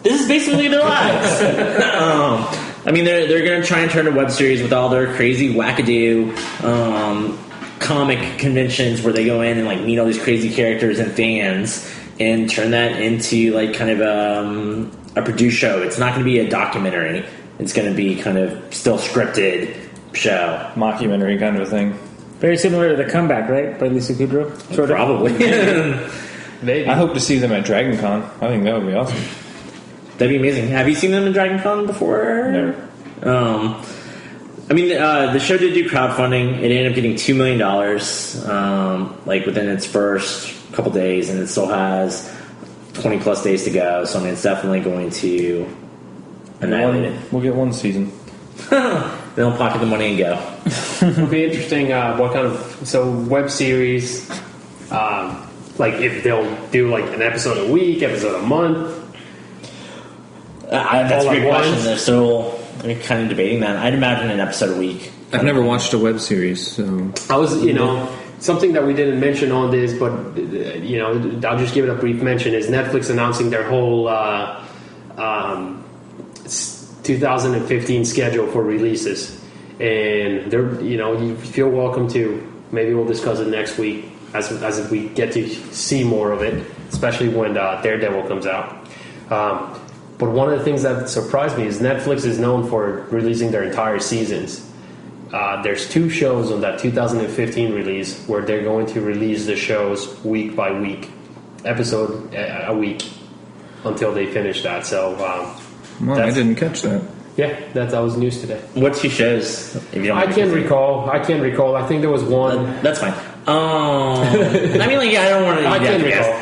This is basically their lives. I mean, they're going to try and turn a web series with all their crazy wackadoo comic conventions where they go in and like meet all these crazy characters and fans and turn that into like kind of a produced show. It's not going to be a documentary. It's going to be kind of still scripted show. Mockumentary kind of a thing. Very similar to The Comeback, right? By Lisa Kudrow? Sort of. Probably. maybe. I hope to see them at Dragon Con. I think that would be awesome. That'd be amazing. Have you seen them in Dragon Con before? Never. I mean, the show did do crowdfunding. It ended up getting $2 million, like within its first couple days, and it still has 20 plus days to go. So I mean, it's definitely going to annihilate it. We'll get one season. They'll pocket the money and go. It'll be interesting what kind of web series, like if they'll do like an episode a week, episode a month. That's a all great at question. once. They're still kind of debating that. I'd imagine an episode a week. I've never watched a web series, so I was, something that we didn't mention on this, but I'll just give it a brief mention. Is Netflix announcing their whole 2015 schedule for releases, and they're you feel welcome to. Maybe we'll discuss it next week as we get to see more of it, especially when Daredevil comes out. But one of the things that surprised me is Netflix is known for releasing their entire seasons. There's 2 shows on that 2015 release where they're going to release the shows week by week, episode a week, until they finish that. So, I didn't catch that. yeah, that was news today. What 2 shows? If you don't I mind can't me recall. I think there was one. That's fine. I mean, like, yeah, I don't want to. I can't recall.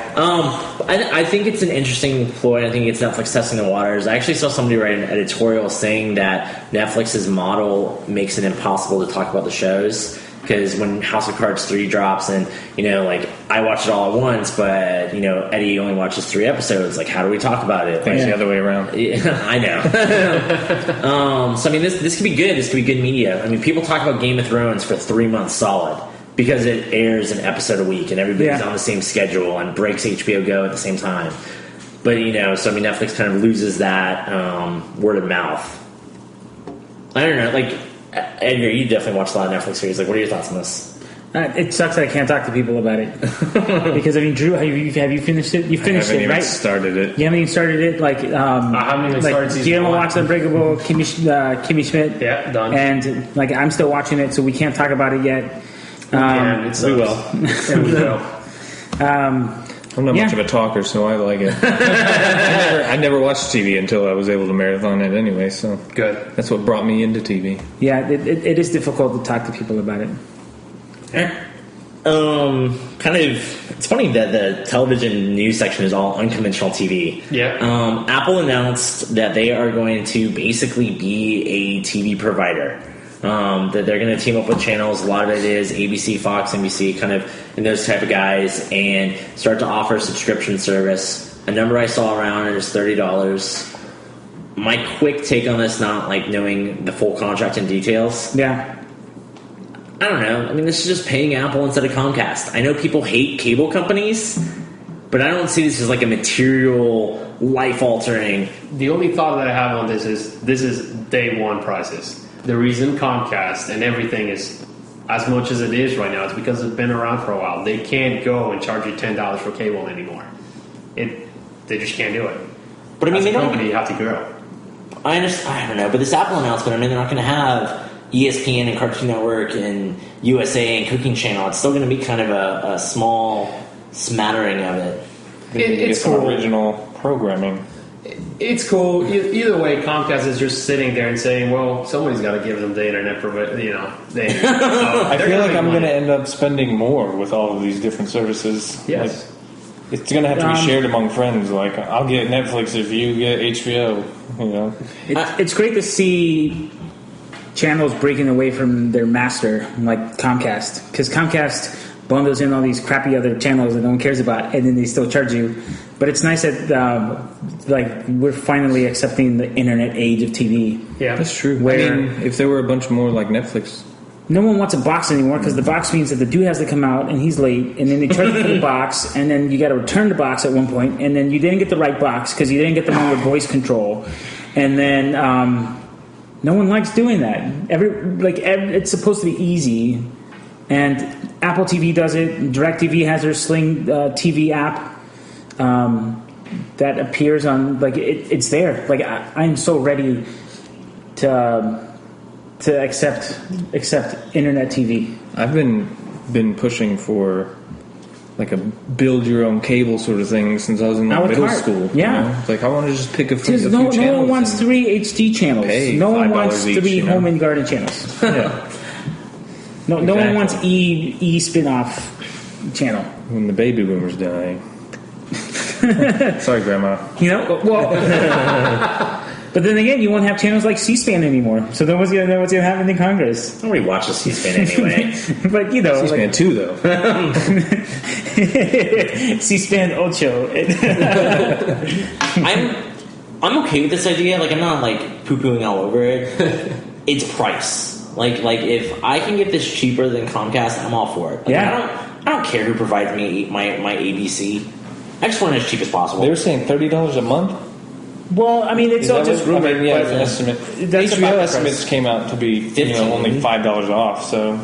I think it's an interesting ploy. I think it's Netflix testing the waters. I actually saw somebody write an editorial saying that Netflix's model makes it impossible to talk about the shows. Because when House of Cards 3 drops, and like I watch it all at once, but Eddie only watches 3 episodes. Like, how do we talk about it? It's the other way around. I know. So I mean, this could be good. This could be good media. I mean, people talk about Game of Thrones for 3 months solid because it airs an episode a week, and everybody's on the same schedule and breaks HBO Go at the same time. But so I mean, Netflix kind of loses that word of mouth. I don't know, like. Edgar, you definitely watch a lot of Netflix series. Like, what are your thoughts on this? It sucks that I can't talk to people about it because I mean, Drew, have you finished it? You finished it, right? Started it. You haven't even started it. Like, I haven't even started season do you ever 1. watch Unbreakable? Kimmy Schmidt. Yeah, done. And like, I'm still watching it, so we can't talk about it yet. We will. Yeah, we will. I'm not much of a talker, so I like it. I never watched TV until I was able to marathon it anyway. So good. That's what brought me into TV. Yeah, it is difficult to talk to people about it. It's funny that the television news section is all unconventional TV. Yeah. Apple announced that they are going to basically be a TV provider. That they're going to team up with channels. A lot of it is ABC, Fox, NBC, kind of, and those type of guys, and start to offer a subscription service. A number I saw around is $30. My quick take on this, not like knowing the full contract and details. Yeah. I don't know. I mean, this is just paying Apple instead of Comcast. I know people hate cable companies, but I don't see this as like a material, life-altering. The only thought that I have on this is day one prices. The reason Comcast and everything is as much as it is right now is because it's been around for a while. They can't go and charge you $10 for cable anymore. They just can't do it. But I mean, as they a don't. company, you have to grow. I understand. I don't know, but this Apple announcement, I mean, they're not going to have ESPN and Cartoon Network and USA and Cooking Channel. It's still going to be kind of a small smattering of it. It's some cool. original programming. It's cool. Either way, Comcast is just sitting there and saying, "Well, somebody's got to give them the internet for I feel like I'm going to end up spending more with all of these different services. Yes, like, it's going to have to be shared among friends. Like, I'll get Netflix if you get HBO. You know, it's great to see channels breaking away from their master, like Comcast, because Comcast bundles in all these crappy other channels that no one cares about, and then they still charge you. But it's nice that we're finally accepting the internet age of TV. Yeah, that's true. Where, I mean, if there were a bunch more like Netflix, no one wants a box anymore because the box means that the dude has to come out and he's late, and then they charge you for the box, and then you got to return the box at one point, and then you didn't get the right box because you didn't get the one with voice control, and then no one likes doing that. It's supposed to be easy, and Apple TV does it. DirecTV has their Sling TV app. That appears on it's there. Like I'm so ready to accept internet TV. I've been pushing for like a build your own cable sort of thing since I was in middle school. Yeah, you know? It's like I want to just pick a few no channels. No one wants 3 HD channels. No one wants each, 3 home and garden channels. Yeah. No one wants E spin-off channel. When the baby boomers die. Sorry, Grandma. You know, well, but then again, you won't have channels like C-SPAN anymore. So then what's going to happen in Congress? Nobody watches C-SPAN anyway. But you know, C-SPAN 2 though. C-SPAN Ocho. I'm okay with this idea. Like I'm not like poo-pooing all over it. It's price. Like if I can get this cheaper than Comcast, I'm all for it. Like, yeah. I don't care who provides me my ABC. I just want it as cheap as possible. They were saying $30 a month. Well, I mean, it's all just rumor. An estimate. HBO estimates came out to be only $5 off. So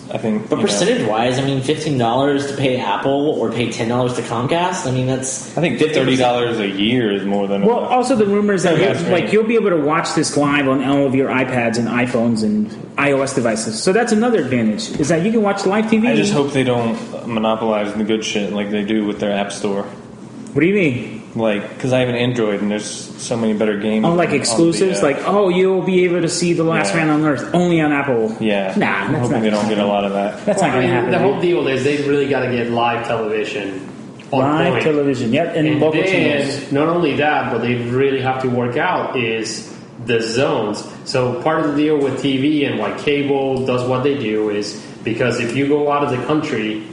I think. But percentage-wise, I mean, $15 to pay Apple or pay $10 to Comcast. I mean, that's. I think $30 a year is more than. Well, also the rumors that you'll be able to watch this live on all of your iPads and iPhones and iOS devices. So that's another advantage is that you can watch live TV. I just hope they don't monopolize the good shit like they do with their App Store. What do you mean? Like, because I have an Android and there's so many better games. Oh, like exclusives? You'll be able to see The Last Man on Earth only on Apple. Yeah. Nah, I'm hoping they don't get a lot of that. That's not going to happen. The whole deal is they really got to get live television on live point. Television, yep, and local channels. Not only that, but they really have to work out is the zones. So part of the deal with TV and why cable does what they do is because if you go out of the country,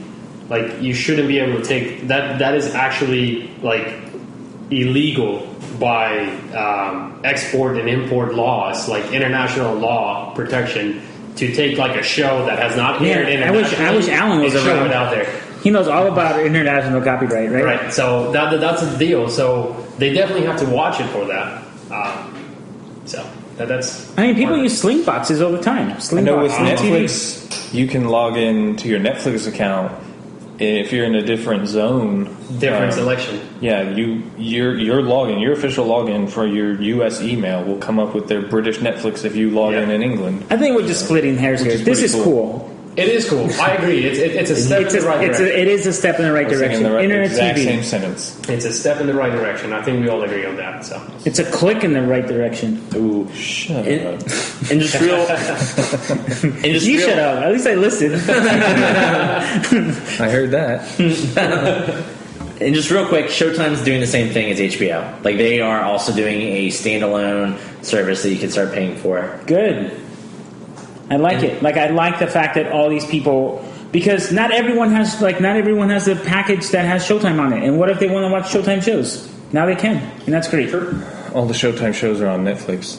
like you shouldn't be able to take that. That is actually like illegal by export and import laws, like international law protection, to take like a show that has not aired internationally. I wish Alan was and show around. it out there. He knows all about international copyright, right? Right. So that's the deal. So they definitely have to watch it for that. That's. I mean, people use Sling boxes all the time. Sling I know with boxes on Netflix, you can log in to your Netflix account if you're in a different zone. Different selection. Yeah, your login, your official login for your U.S. email will come up with their British Netflix if you log in England. I think we're just splitting hairs here. This is cool. It is cool. I agree. It's a step in the right direction. It is a step in the right direction. Internet exact TV. Same sentence. It's a step in the right direction. I think we all agree on that. So it's a click in the right direction. Ooh, shut up. And just real. Shut up. At least I listened. I heard that. And just real quick, Showtime's doing the same thing as HBO. Like, they are also doing a standalone service that you can start paying for. Good. I like it. Like, I like the fact that all these people, because not everyone has the package that has Showtime on it. And what if they want to watch Showtime shows? Now they can, and that's great. All the Showtime shows are on Netflix.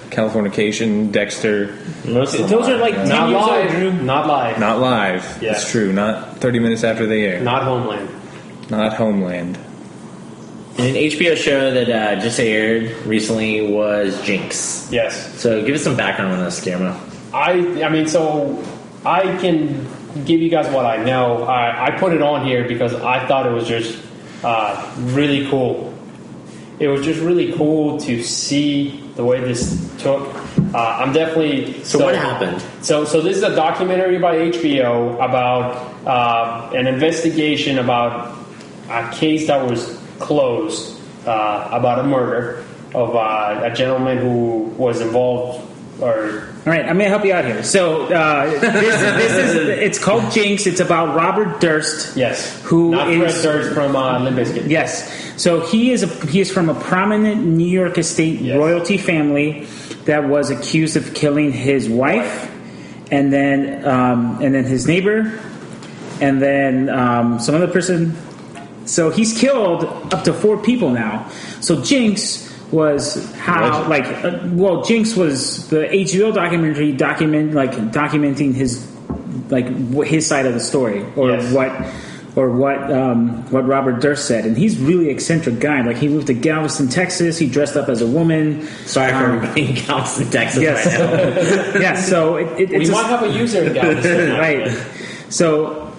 Californication, Dexter. Most of them Those are like 10 not years live. old, Drew. Not live. Not live. Yeah. It's true. Not 30 minutes after they air. Not Homeland. Not Homeland. And an HBO show that just aired recently was Jinx. Yes. So give us some background on this, Guillermo. I mean, so I can give you guys what I know. I put it on here because I thought it was just really cool. It was just really cool to see the way this took. I'm definitely... So what happened? So this is a documentary by HBO about an investigation about a case that was closed about a murder of a gentleman who was involved. All right, I'm going to help you out here. So it's called Jinx. It's about Robert Durst. Yes, Fred Durst from Limp Bizkit. Yes, so he is from a prominent New York estate royalty family that was accused of killing his wife, and then his neighbor, and then some other person. So he's killed up to 4 people now. So Jinx was Jinx was the HBO documentary documenting his side of the story, or what Robert Durst said. And he's really eccentric guy. Like, he moved to Galveston, Texas. He dressed up as a woman. Sorry for everybody in Galveston, Texas right now. Yeah, so we might have a user in Galveston. Right. So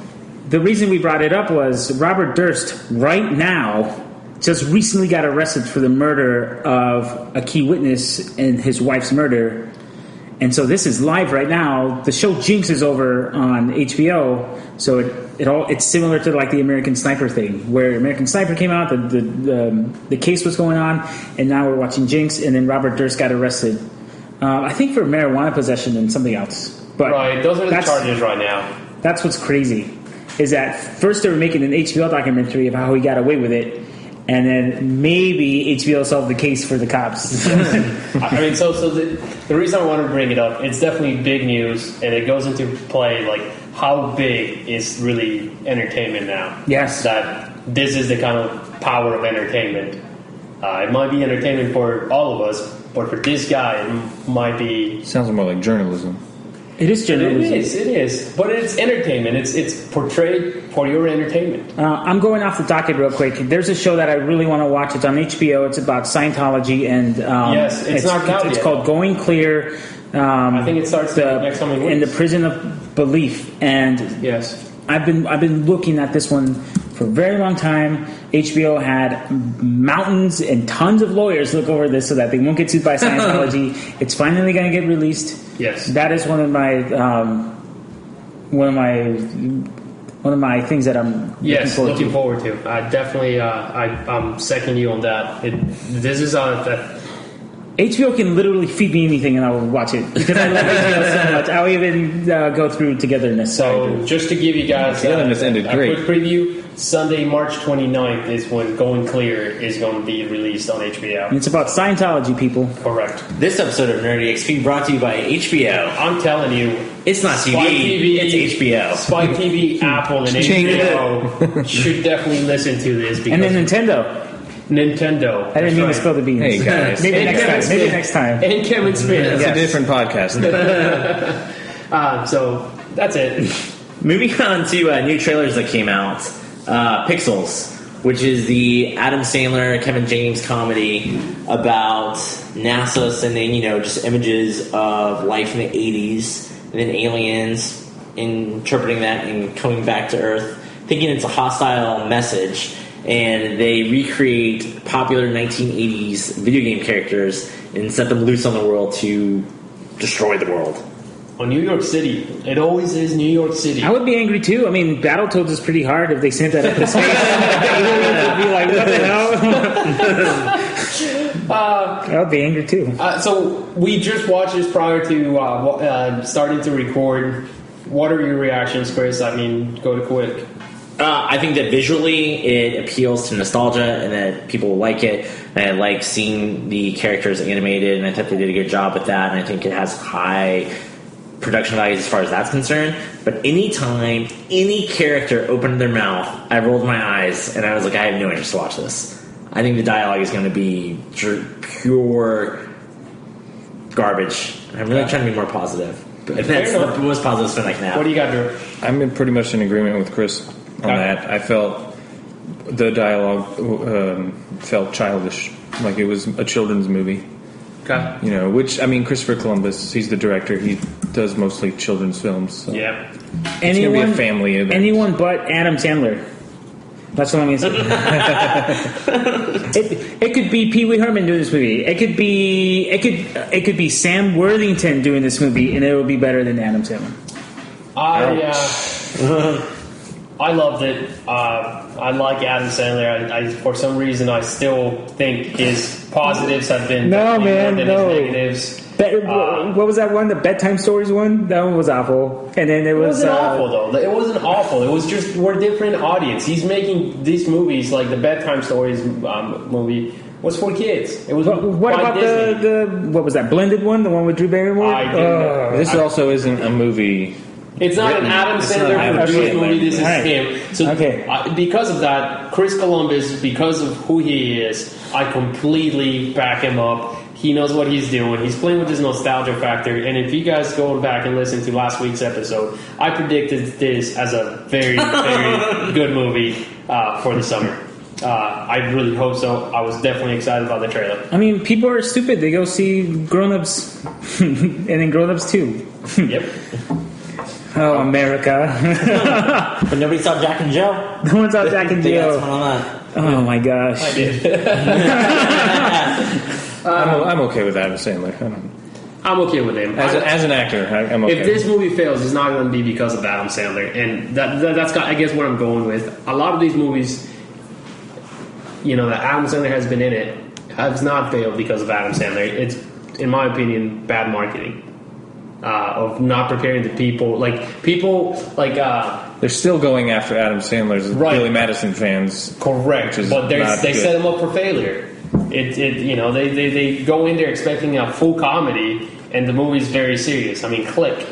the reason we brought it up was Robert Durst right now just recently got arrested for the murder of a key witness in his wife's murder. And so this is live right now. The show Jinx is over on HBO. So it's similar to like the American Sniper thing, where American Sniper came out, the case was going on, and now we're watching Jinx, and then Robert Durst got arrested. I think for marijuana possession and something else. But right, those are the charges right now. That's what's crazy, is that first they were making an HBO documentary of how he got away with it, and then maybe HBO solved the case for the cops. I mean, so the reason I want to bring it up, it's definitely big news, and it goes into play, like, how big is really entertainment now? Yes. That this is the kind of power of entertainment. It might be entertainment for all of us, but for this guy, it might be... Sounds more like journalism. It is journalism. It is. But it's entertainment. It's portrayed for your entertainment. I'm going off the docket real quick. There's a show that I really want to watch. It's on HBO. It's about Scientology, and yes, it's not out It's yet. called Going Clear. I think it starts next coming week. In the prison of belief. And yes, I've been looking at this one for a very long time. HBO had mountains and tons of lawyers look over this so that they won't get sued by Scientology. It's finally going to get released. Yes, that is one of my things that I'm looking forward to. Definitely, I'm second you on that. This is HBO can literally feed me anything and I will watch it because I love HBO so much. I'll even go through Togetherness. So just to give you guys Togetherness ended great. Quick preview, Sunday, March 29th is when Going Clear is going to be released on HBO. And it's about Scientology, people. Correct. This episode of Nerdy XP brought to you by HBO. I'm telling you, it's not TV, it's HBO. Spike TV, Apple, and HBO should definitely listen to this. Because and then Nintendo. I didn't mean to spill the beans. Hey, guys. Maybe next time. And Kevin Smith. It's a different podcast. So that's it. Moving on to new trailers that came out. Pixels. which is the Adam Sandler, Kevin James comedy about NASA sending, just images of life in the 80s, and then aliens interpreting that and coming back to Earth, thinking it's a hostile message, and they recreate popular 1980s video game characters and set them loose on the world to destroy the world. Oh, New York City. It always is New York City. I would be angry too. I mean, Battletoads is pretty hard if they sent that up to space. I'd be like, what the hell? I would be angry too. So we just watched this prior to starting to record. What are your reactions, Chris? I mean, go to quick. I think that visually it appeals to nostalgia and that people will like it. And I like seeing the characters animated, and I think they did a good job with that. And I think it has high production values as far as that's concerned. But anytime any character opened their mouth, I rolled my eyes and I was like, I have no interest to watch this. I think the dialogue is going to be pure garbage. I'm really trying to be more positive. But that's the most positive spin I can have. What do you got, Drew? I'm pretty much in agreement with Chris on that. I felt the dialogue felt childish, like it was a children's movie. Okay. Which, I mean, Christopher Columbus, he's the director. He does mostly children's films. So Yeah. it's going to be a family event. Anyone but Adam Sandler. That's what I'm going to say. It could be Pee Wee Herman doing this movie. It could be Sam Worthington doing this movie, and it would be better than Adam Sandler. I loved it. I like Adam Sandler. I for some reason, I still think his positives have been more than his negatives. What was that one? The Bedtime Stories one? That one was awful. And then it wasn't awful, though. It wasn't awful. It was just, we're a different audience. He's making these movies, like the Bedtime Stories movie, was for kids. It was. What about the what was that, blended one? The one with Drew Barrymore? This also isn't a movie. It's not an Adam Sandler produced movie. This is him. So because of that, Chris Columbus, because of who he is, I completely back him up. He knows what he's doing. He's playing with his nostalgia factor. And if you guys go back and listen to last week's episode, I predicted this as a very, very good movie for the summer. I really hope so. I was definitely excited about the trailer. I mean, people are stupid. They go see Grown Ups and then Grown Ups 2. Yep. Oh, America. But nobody saw Jack and Jill. No one saw Jack and Jill. Oh my gosh. I did. I'm okay with Adam Sandler. I'm okay with him. As an actor, I'm okay. If this movie fails, it's not going to be because of Adam Sandler. And that's I guess what I'm going with. A lot of these movies, that Adam Sandler has been in it, has not failed because of Adam Sandler. It's, in my opinion, bad marketing. Of not preparing the people. They're still going after Adam Sandler's Billy Madison fans. Correct. But they set him up for failure. They go in there expecting a full comedy, and the movie's very serious. I mean, Click.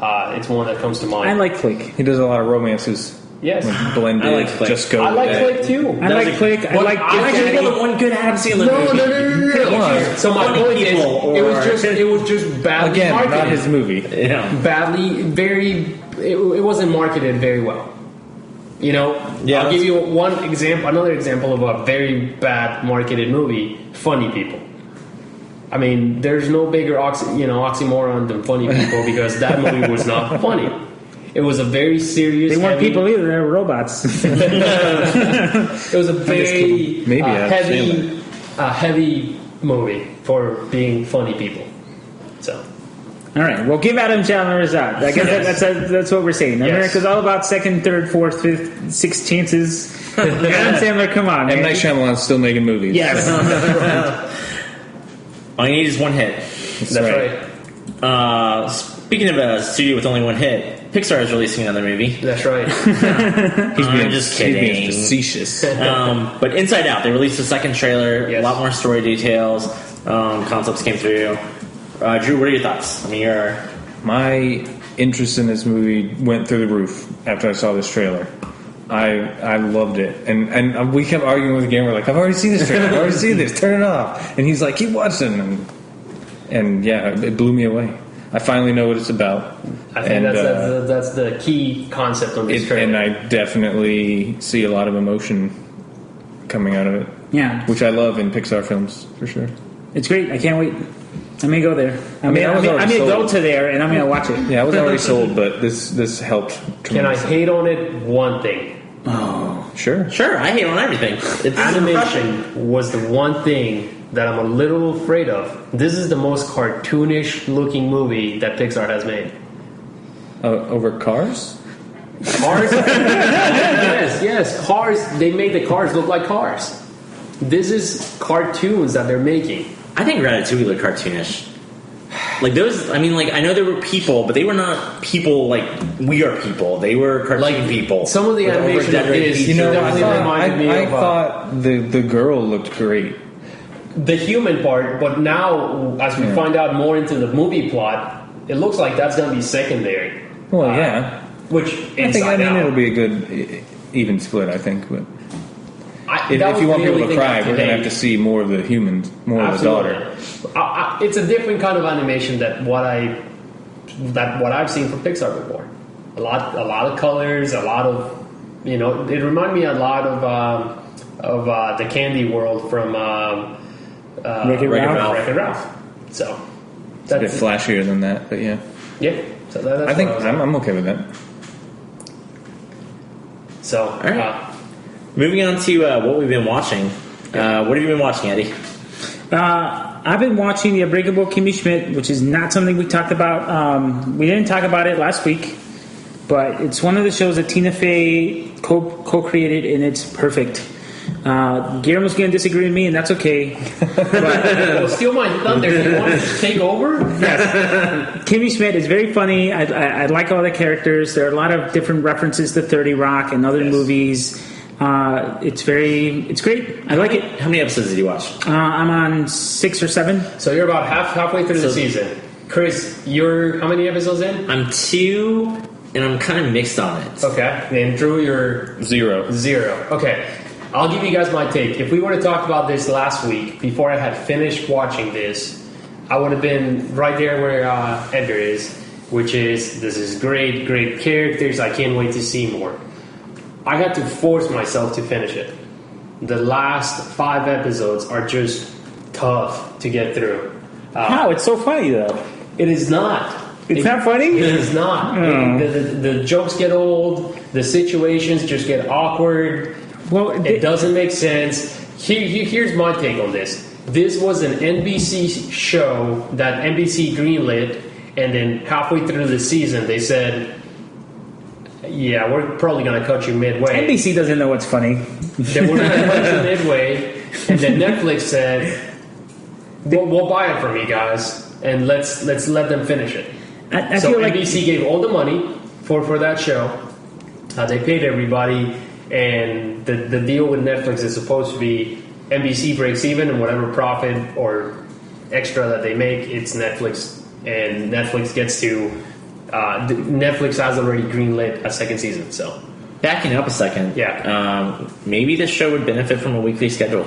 It's one that comes to mind. I like Click. He does a lot of romances. Yes. Blended. I like Click. Just go. I like Click too. I like Click. I like one good Adam Sandler movie. No. So my point is, it was just badly marketed. Not his movie. Yeah. Badly, it wasn't marketed very well. I'll give you another example of a very bad marketed movie, Funny People. I mean, there's no bigger oxymoron than Funny People because that movie was not funny. It was a very serious. They weren't people either; they were robots. It was a very heavy movie for being funny people. So, all right, well, give Adam Sandler a shot. I guess that's what we're saying. Yes. America's all about second, third, fourth, fifth, sixth chances. Adam Sandler, come on. M. Night Shyamalan's still making movies. Yes. All you need is one hit. That's right. Speaking of a studio with only one hit, Pixar is releasing another movie. That's right. I'm just kidding. He's being facetious. But Inside Out, they released a second trailer. Yes. A lot more story details. Concepts came through. Drew, what are your thoughts? My interest in this movie went through the roof after I saw this trailer. I loved it, and we kept arguing with the game. We're like, I've already seen this trailer. I've already seen this. Turn it off. And he's like, keep watching. And yeah, it blew me away. I finally know what it's about. I think that's the key concept on this trailer. And I definitely see a lot of emotion coming out of it. Yeah. Which I love in Pixar films, for sure. It's great. I can't wait. I may go there. I may sold. go to there, and I'm going to watch it. Yeah, I was already sold, but this helped Can I tremendously. hate on it? One thing. Sure. Sure, I hate on everything. It's Animation was the one thing that I'm a little afraid of. This is the most cartoonish looking movie that Pixar has made. Over Cars? Cars? yes. Cars. They made the cars look like cars. This is cartoons that they're making. I think Ratatouille looked cartoonish. Like those, I mean, like I know there were people, but they were not people like we are people. They were cartoon people. Some of the with animation of over-decorated this, features. definitely reminded me I of thought the girl looked great. the human part. But now, as we find out more into the movie plot, it looks like that's going to be secondary. Well, yeah. Which I think it'll be a good even split. I think, but if you want people to cry, we're going to have to see more of the humans, more of the daughter. It's a different kind of animation that what I've seen from Pixar before. A lot of colors, a lot of it reminded me a lot of the Candy World from Wreck-It Ralph. Wreck-It Ralph. So It's a bit flashier than that, but yeah. Yeah. So that's I think I'm okay with that. So All right. Moving on to what we've been watching. What have you been watching, Eddie? I've been watching The Unbreakable Kimmy Schmidt, which is not something we talked about. We didn't talk about it last week, but it's one of the shows that Tina Fey co-created, and it's perfect. Guillermo's going to disagree with me, and that's okay. Well, steal my thunder. You want to take over? Yes. Kimmy Schmidt is very funny. I like all the characters. There are a lot of different references to 30 Rock and other movies. It's great. I like it. How many episodes did you watch? I'm on 6 or 7. So you're about halfway through the season. Chris, you're how many episodes in? I'm 2, and I'm kind of mixed on it. Okay. And Drew, you're 0. Okay. I'll give you guys my take. If we would have talked about this last week, before I had finished watching this, I would have been right there where Edgar is, which is, this is great characters. I can't wait to see more. I had to force myself to finish it. The last 5 episodes are just tough to get through. How? It's so funny, though. It is not. It's not funny? It is not. The jokes get old. The situations just get awkward. Well, It doesn't make sense. Here's my take on this. This was an NBC show that NBC greenlit, and then halfway through the season, they said, yeah, we're probably going to cut you midway. NBC doesn't know what's funny. Then we're going to cut you midway, and then Netflix said, we'll buy it from you guys, and let's let them finish it. I So feel like NBC gave all the money for that show. They paid everybody, and the deal with Netflix is supposed to be NBC breaks even, and whatever profit or extra that they make, it's Netflix, and Netflix gets to. Netflix has already greenlit a second season, so. Backing up a second. Yeah. Maybe this show would benefit from a weekly schedule.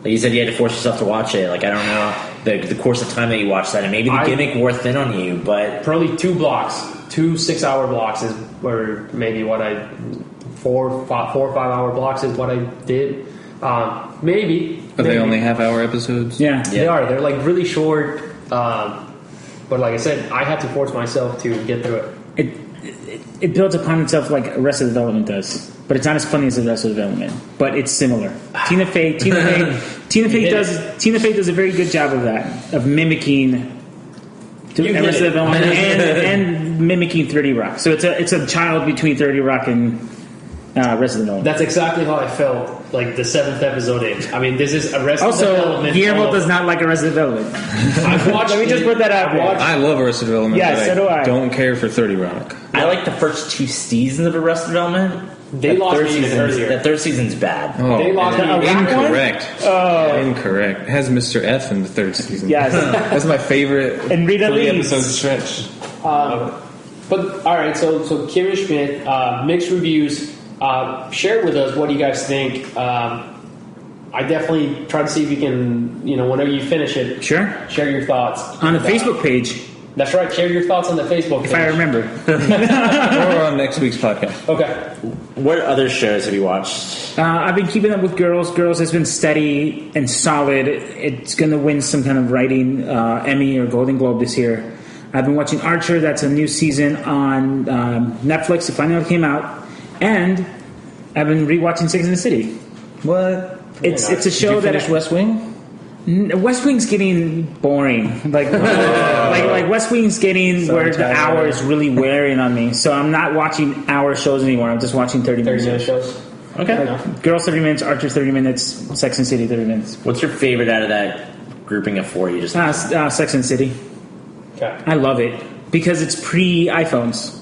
Like you said, you had to force yourself to watch it. Like, I don't know the course of time that you watch that, and maybe the gimmick wore thin on you, but... Probably 2 blocks. 2 6-hour blocks is, or maybe what I... 4 or 5 hour blocks is what I did. Maybe. Are they only half-hour episodes? yeah. They are. They're like really short. But like I said, I had to force myself to get through it. It builds upon itself like Arrested Development does, but it's not as funny as Arrested Development. But it's similar. Tina Fey does a very good job of that, of mimicking Arrested Development and mimicking 30 Rock. So it's a child between 30 Rock and Arrested Development. That's exactly how I felt like the 7th episode in. I mean, this is Arrested Development. Also, Guillermo does not like Arrested Development. I've watched Let me just put that out there. I love Arrested Development, Yes, but so do I. don't care for 30 Rock. I like the first 2 seasons of Arrested Development. They lost me even earlier. That third season's bad. Oh, They lost me. incorrect. Incorrect. It has Mr. F in the 3rd season. Yes. That's my favorite And Rita Lee. 3-episode stretch. But all right, so Kimmy Schmidt, mixed reviews. Share with us what you guys think. I definitely try to see if you can, whenever you finish it, Sure. share your thoughts On the Facebook page. That's right. Share your thoughts on the Facebook page. If I remember. Or on next week's podcast. Okay. What other shows have you watched? I've been keeping up with Girls. Girls has been steady and solid. It's going to win some kind of writing Emmy or Golden Globe this year. I've been watching Archer. That's a new season on Netflix. It finally came out. And I've been rewatching Sex and the City. What? It's a show that... Finish West Wing? West Wing's getting boring. Like West Wing's getting So where the tired. hour is really wearing on me. So I'm not watching hour shows anymore. I'm just watching 30 minutes. 30-minute shows. Okay. Girls 30 minutes, Archer 30 minutes, Sex and City 30 minutes. What's your favorite out of that grouping of four you just... Sex and City. Okay. I love it because it's pre-iPhones.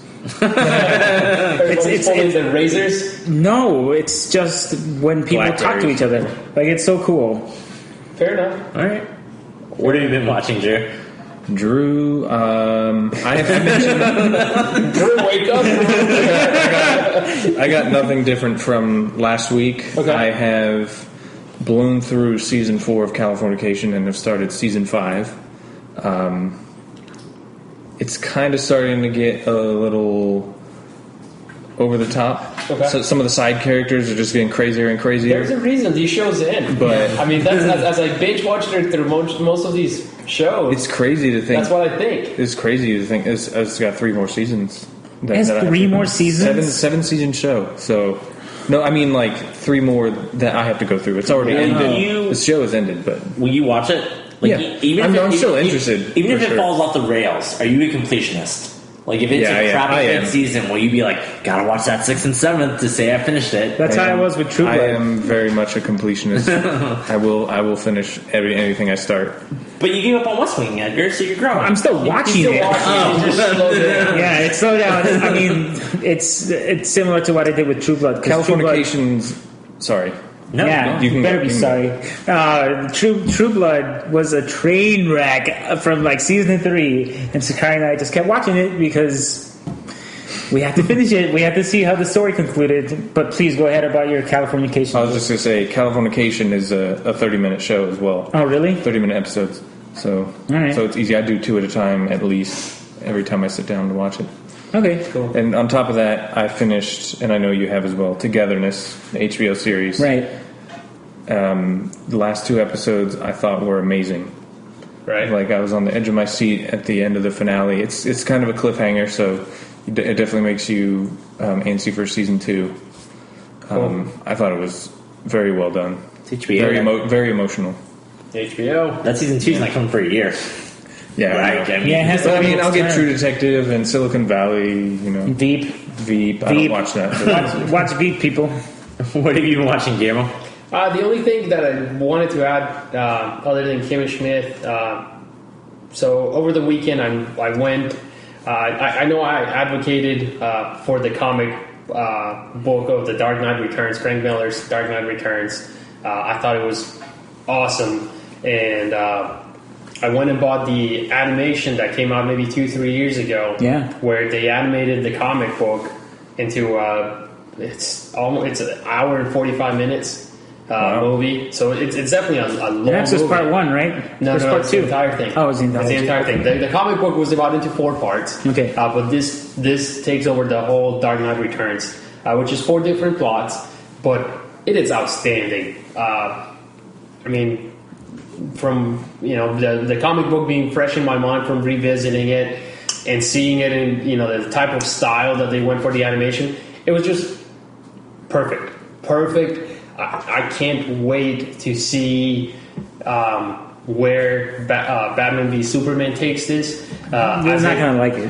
Everybody's pulling the razors. No, it's just when people talk to each other. Like, it's so cool. Fair enough. All right. What have you been watching, Drew? Drew, I mentioned... Drew, wake up. I got nothing different from last week. Okay. I have blown through season 4 of Californication and have started season 5. It's kind of starting to get a little over the top. Okay. So some of the side characters are just getting crazier and crazier. There's a reason these shows end. But- I mean, that's as I binge watched through most of these shows. It's crazy to think. That's what I think. It's crazy to think. It's got 3 more seasons. It has 3 more seasons? 7 season show. So, no, I mean like 3 more that I have to go through. It's already ended. The show has ended, but Will you watch it? Like, Yeah. I'm still interested, Even if for it sure. falls off the rails, are you a completionist? Like, if it's Yeah, a I crappy am. season, will you be like, gotta watch that 6th and 7th to say I finished it? That's how I was with True Blood. I am very much a completionist. I will finish anything I start. But you gave up on West Wing, Edgar, so you're growing. I'm still watching Still it. watching it, just slow down. Yeah, it's slow down. I mean, it's similar to what I did with True Blood. 'cause True Blood- Californication's... Sorry. No, Yeah, You you can better go, be you can sorry. True Blood was a train wreck from like season 3, and Sakai and I just kept watching it because we had to finish it. We had to see how the story concluded. But please go ahead about your Californication. I was just going to say, Californication is a 30-minute show as well. Oh, really? 30-minute episodes. So, All right. so it's easy. I do 2 at a time at least every time I sit down to watch it. Okay, cool. And on top of that, I finished, and I know you have as well, Togetherness, the HBO series. Right. The last 2 episodes I thought were amazing. Right. Like I was on the edge of my seat at the end of the finale. It's kind of a cliffhanger, so it definitely makes you antsy for season 2. I thought it was very well done. It's HBO. Very emotional. HBO. That season 2 is not coming for a year. Yeah, Right, I know. I mean, Yeah, it has to But I be mean, its I'll get turn. True Detective and Silicon Valley. You know, Veep. Veep. I don't watch that. but- Watch Veep, people. What have you been watching, Guillermo? The only thing that I wanted to add, other than Kim and Schmidt, so over the weekend I went. I know I advocated for the comic book of The Dark Knight Returns, Frank Miller's Dark Knight Returns. I thought it was awesome, and I went and bought the animation that came out maybe 2-3 years ago. Yeah. Where they animated the comic book into it's an hour and 45 minutes movie. So it's definitely a long That's just movie. part 1, right? No, There's no, part it's 2. the entire thing. Oh, it's the entire thing. The comic book was divided into 4 parts. Okay. But this takes over the whole Dark Knight Returns, which is 4 different plots, but it is outstanding. I mean, from the comic book being fresh in my mind from revisiting it and seeing it in the type of style that they went for the animation, it was just perfect. I can't wait to see where Batman v Superman takes this. You're not going to like it.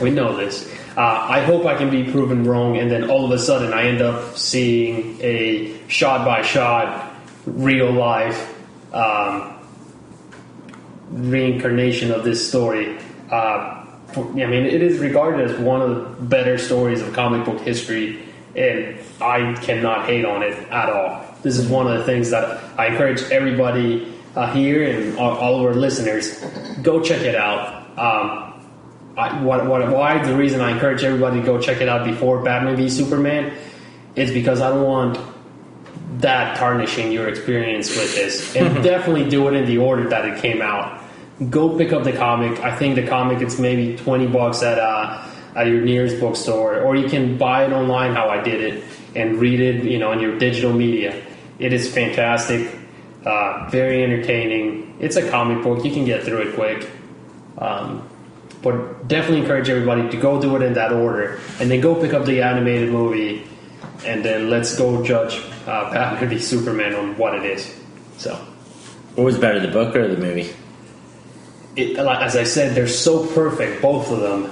We know this. I hope I can be proven wrong, and then all of a sudden I end up seeing a shot-by-shot, real-life reincarnation of this story. I mean, it is regarded as one of the better stories of comic book history, and I cannot hate on it at all. This is one of the things that I encourage everybody here and all of our listeners, go check it out. Why the reason I encourage everybody to go check it out before Batman v Superman is because I don't want that tarnishing your experience with this, and definitely do it in the order that it came out. go pick up the comic. I think the comic it's maybe $20 at your nearest bookstore, or you can buy it online. How I did it and read it, on your digital media. It is fantastic, very entertaining. It's a comic book; you can get through it quick. But definitely encourage everybody to go do it in that order, and then go pick up the animated movie, and then let's go judge Batman v Superman on what it is. So, what was better, the book or the movie? As I said, they're so perfect, both of them.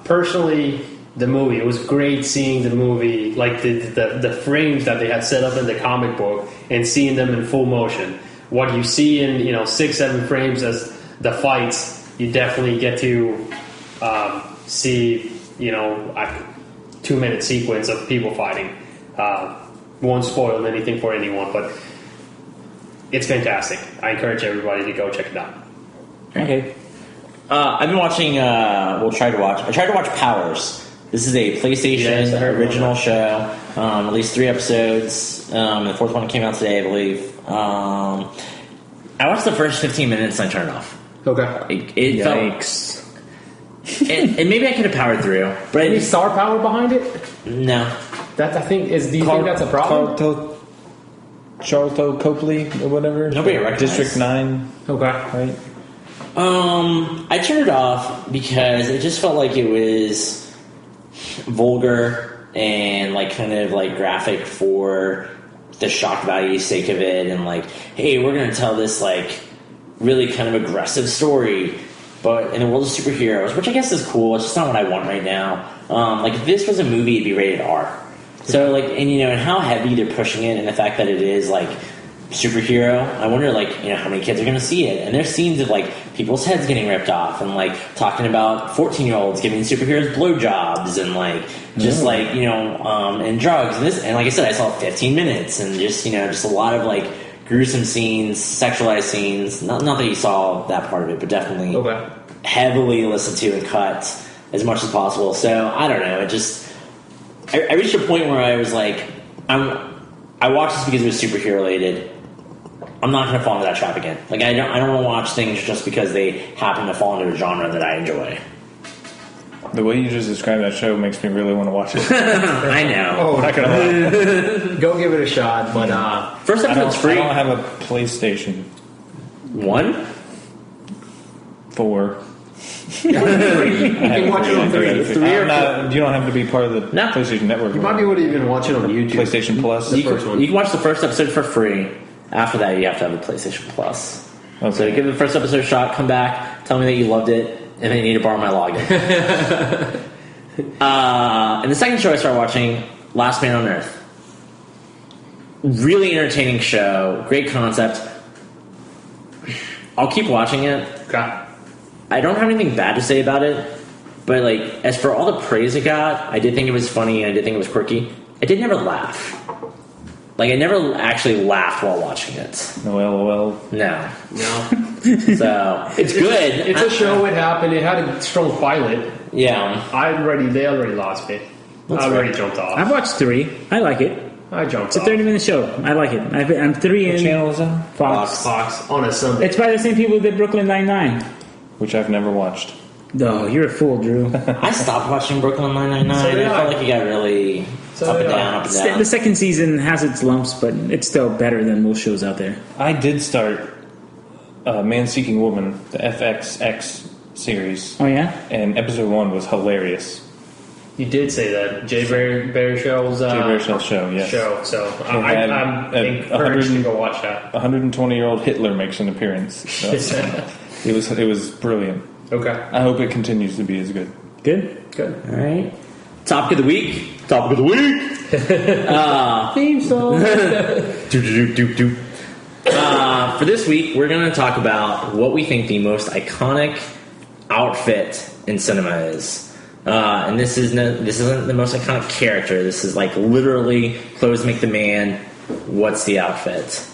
Personally, the movie, it was great seeing the movie, like the frames that they had set up in the comic book, and seeing them in full motion. What you see in 6-7 frames as the fights, you definitely get to see a 2-minute sequence of people fighting. Won't spoil anything for anyone, but it's fantastic. I encourage everybody to go check it out. Okay. I've been watching. I tried to watch Powers. This is a PlayStation original show. At least 3 episodes. The 4th one came out today, I believe. I watched the first 15 minutes and I turned it off. Okay. It Yikes. and maybe I could have powered through, but Any star power behind it? No. That I think is. Do you think that's a problem? Charlton Copley or whatever. Nobody recognized. District 9. Okay. Right. I turned it off because it just felt like it was vulgar and kind of graphic for the shock value sake of it, and hey, we're gonna tell this really kind of aggressive story, but in the world of superheroes, which I guess is cool. It's just not what I want right now. If this was a movie, it'd be rated R. So and how heavy they're pushing it, and the fact that it is superhero, I wonder how many kids are going to see it. And there's scenes of people's heads getting ripped off, and talking about 14-year-olds giving superheroes blowjobs, and and drugs, and this, and like I said, I saw 15 minutes, and just a lot of gruesome scenes, sexualized scenes. Not that you saw that part of it, but definitely heavily listened to and cut as much as possible. So I don't know. It just I reached a point where I was I watched this because it was superhero related. I'm not going to fall into that trap again. I don't want to watch things just because they happen to fall into a genre that I enjoy. The way you just described that show makes me really want to watch it. I know. Oh, not gonna lie. Go give it a shot. But first episode's free. I don't have a PlayStation 1? 4. you can watch it on 3. You don't have to be part of the PlayStation Network. You might be able to even watch it on YouTube. PlayStation Plus. You can watch the first episode for free. After that, you have to have a PlayStation Plus. Okay. So give the first episode a shot, come back, tell me that you loved it, and then you need to borrow my login. And the second show I started watching, Last Man on Earth. Really entertaining show, great concept. I'll keep watching it. Okay. I don't have anything bad to say about it, but as for all the praise it got, I did think it was funny, and I did think it was quirky. I did never laugh. I never actually laughed while watching it. No LOL. No. So it's good. It's a show. It happened. It had a strong pilot. Yeah. They already lost me. I already jumped off. I've watched 3. I like it. I jumped It's off. a 30-minute show. I like it. I'm 3 in. What channel is that? Fox. on a Sunday. It's by the same people who did Brooklyn Nine-Nine. Which I've never watched. No, you're a fool, Drew. I stopped watching Brooklyn Nine-Nine. So did I I. felt like it got really up and down. The second season has its lumps, but it's still better than most shows out there. I did start Man Seeking Woman, the FXX series. Oh, yeah? And episode 1 was hilarious. You did say that. Jay Baruchel's Jay Baruchel's show, yes. So I'm encouraged to go watch that. 120-year-old Hitler makes an appearance. So it was brilliant. Okay. I hope it continues to be as good. Good? Good. All right. Topic of the week. Theme song. For this week, we're going to talk about what we think the most iconic outfit in cinema is. And this isn't the most iconic character. This is literally clothes make the man. What's the outfit?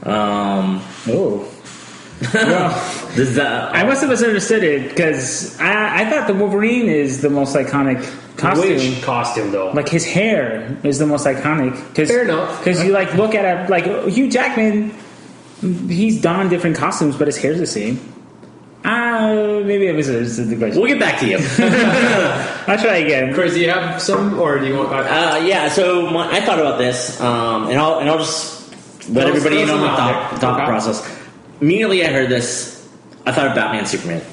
Oh. Well, I must have misunderstood it because I thought the Wolverine is the most iconic costume. Which costume, though? His hair is the most iconic. Fair enough. Because you look at it, Hugh Jackman, he's donned different costumes, but his hair's the same. Maybe it was the question. We'll get back to you. I'll try again. Chris, do you have some, or do you want? Yeah. So I thought about this, and I'll just let everybody know my thought process. Immediately, I heard this. I thought of Batman, Superman,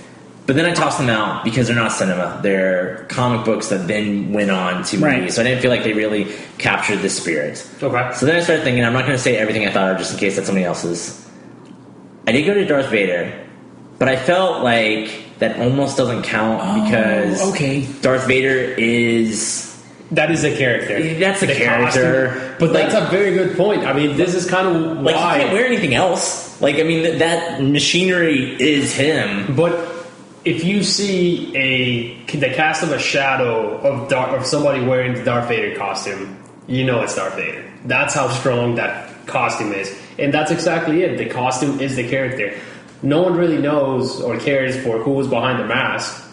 but then I tossed them out because they're not cinema. They're comic books that then went on to movies. Right. So I didn't feel like they really captured the spirit. Okay. So then I started thinking, I'm not going to say everything I thought of just in case that's somebody else's. I did go to Darth Vader. But I felt like that almost doesn't count because Darth Vader is... That is a character. That's a character. Costume. But that's a very good point. I mean, this is kind of like, why... he can't wear anything else. Like, I mean, that machinery is him. But if you see the cast of a shadow of somebody wearing the Darth Vader costume, you know it's Darth Vader. That's how strong that costume is. And that's exactly it. The costume is the character. No one really knows or cares for who was behind the mask.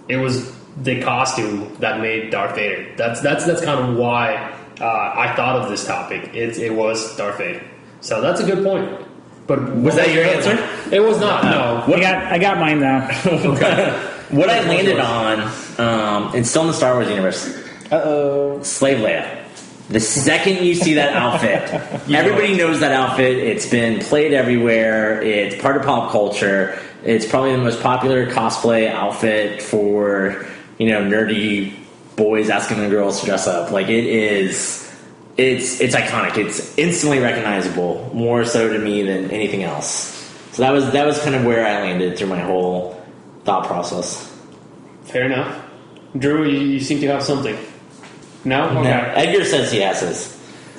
It was the costume that made Darth Vader. That's kind of why I thought of this topic. It was Darth Vader. So that's a good point. But was that your answer? It was not. No. I got mine now. Okay. What I landed on, it's still in the Star Wars universe. Slave Leia. The second you see that outfit, everybody knows that outfit. It's been played everywhere. It's part of pop culture. It's probably the most popular cosplay outfit for, nerdy boys asking the girls to dress up. Like, it is, it's iconic. It's instantly recognizable, more so to me than anything else. So that was kind of where I landed through my whole thought process. Fair enough. Drew, you seem to have something. No? Okay. No. Edgar says he has his.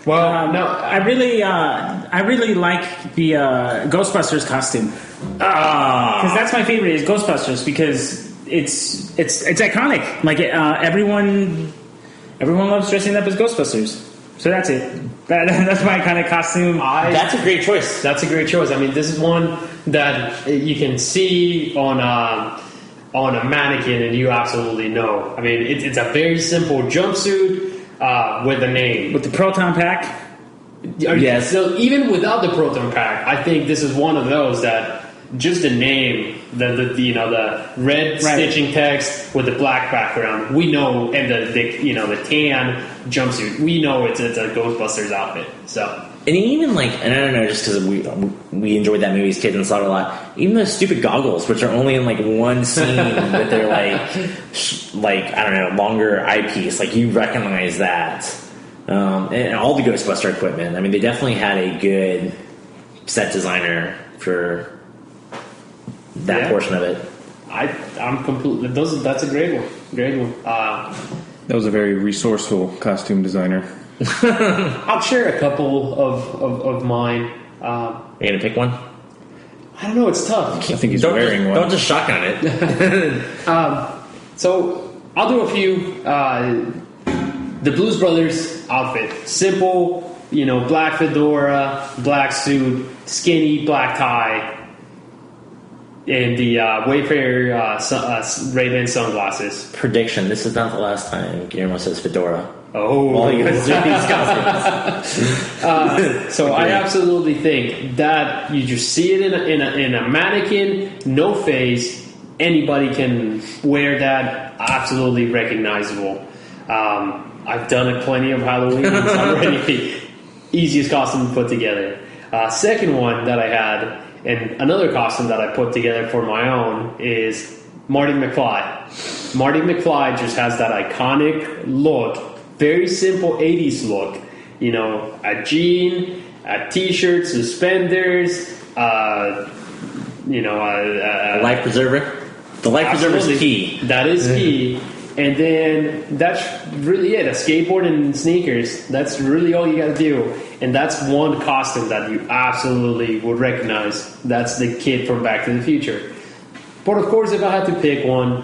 Well, no. I really like the Ghostbusters costume. Because that's my favorite is Ghostbusters because it's iconic. Like everyone loves dressing up as Ghostbusters. So that's it. That's my kind of costume. That's a great choice. That's a great choice. I mean, this is one that you can see on a mannequin, and you absolutely know. I mean, it's a very simple jumpsuit with a name. With the proton pack? Yes. So even without the proton pack, I think this is one of those that just the name, the red stitching text with the black background, we know, and the tan jumpsuit, we know it's a Ghostbusters outfit. So. And even and I don't know, just because we enjoyed that movie as kids and saw it a lot. Even those stupid goggles, which are only in one scene, but they're I don't know, longer eyepiece. Like you recognize that, and all the Ghostbuster equipment. I mean, they definitely had a good set designer for that portion of it. I'm completely. That's a great one. Great one. That was a very resourceful costume designer. I'll share a couple of mine. Are you gonna pick one? I don't know. It's tough. I think he's wearing one. Don't just shotgun it. So I'll do a few. The Blues Brothers outfit, simple. Black fedora, black suit, skinny black tie, and the Wayfarer Ray-Ban sunglasses. Prediction: this is not the last time Guillermo says fedora. Oh, all you guys do these costumes. So I absolutely think that you just see it in a mannequin, no face. Anybody can wear that. Absolutely recognizable. I've done plenty of Halloween already. Easiest costume to put together. Second one that I had, and another costume that I put together for my own is Marty Mcfly. Marty McFly just has that iconic look. Very simple 80s look. A jean, a t-shirt, suspenders, a life preserver. The life preserver is key. That is key. And then that's really it. A skateboard and sneakers. That's really all you got to do. And that's one costume that you absolutely would recognize. That's the kid from Back to the Future. But of course, if I had to pick one,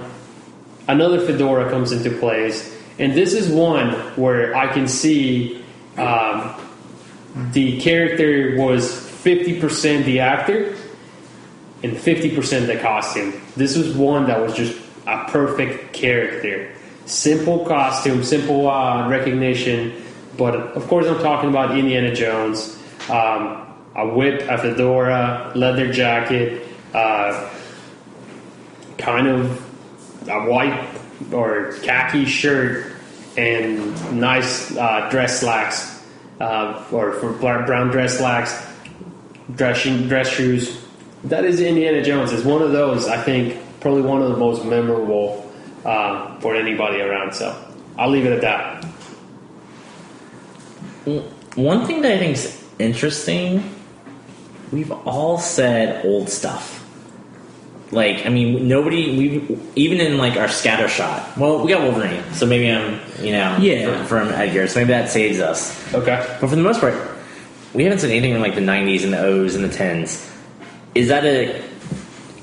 another fedora comes into place. And this is one where I can see the character was 50% the actor and 50% the costume. This was one that was just a perfect character. Simple costume, simple recognition. But of course I'm talking about Indiana Jones. A whip, a fedora, leather jacket, kind of a white or khaki shirt and nice dress slacks, or for brown dress slacks, dress shoes. That is Indiana Jones. It's one of those, I think, probably one of the most memorable for anybody around. So I'll leave it at that. One thing that I think is interesting, we've all said old stuff. Like, I mean, even in like our scatter shot. Well, we got Wolverine, so maybe I'm, from Edgar, so maybe that saves us. Okay. But for the most part, we haven't said anything in like the 90s and the O's and the 10s. Is that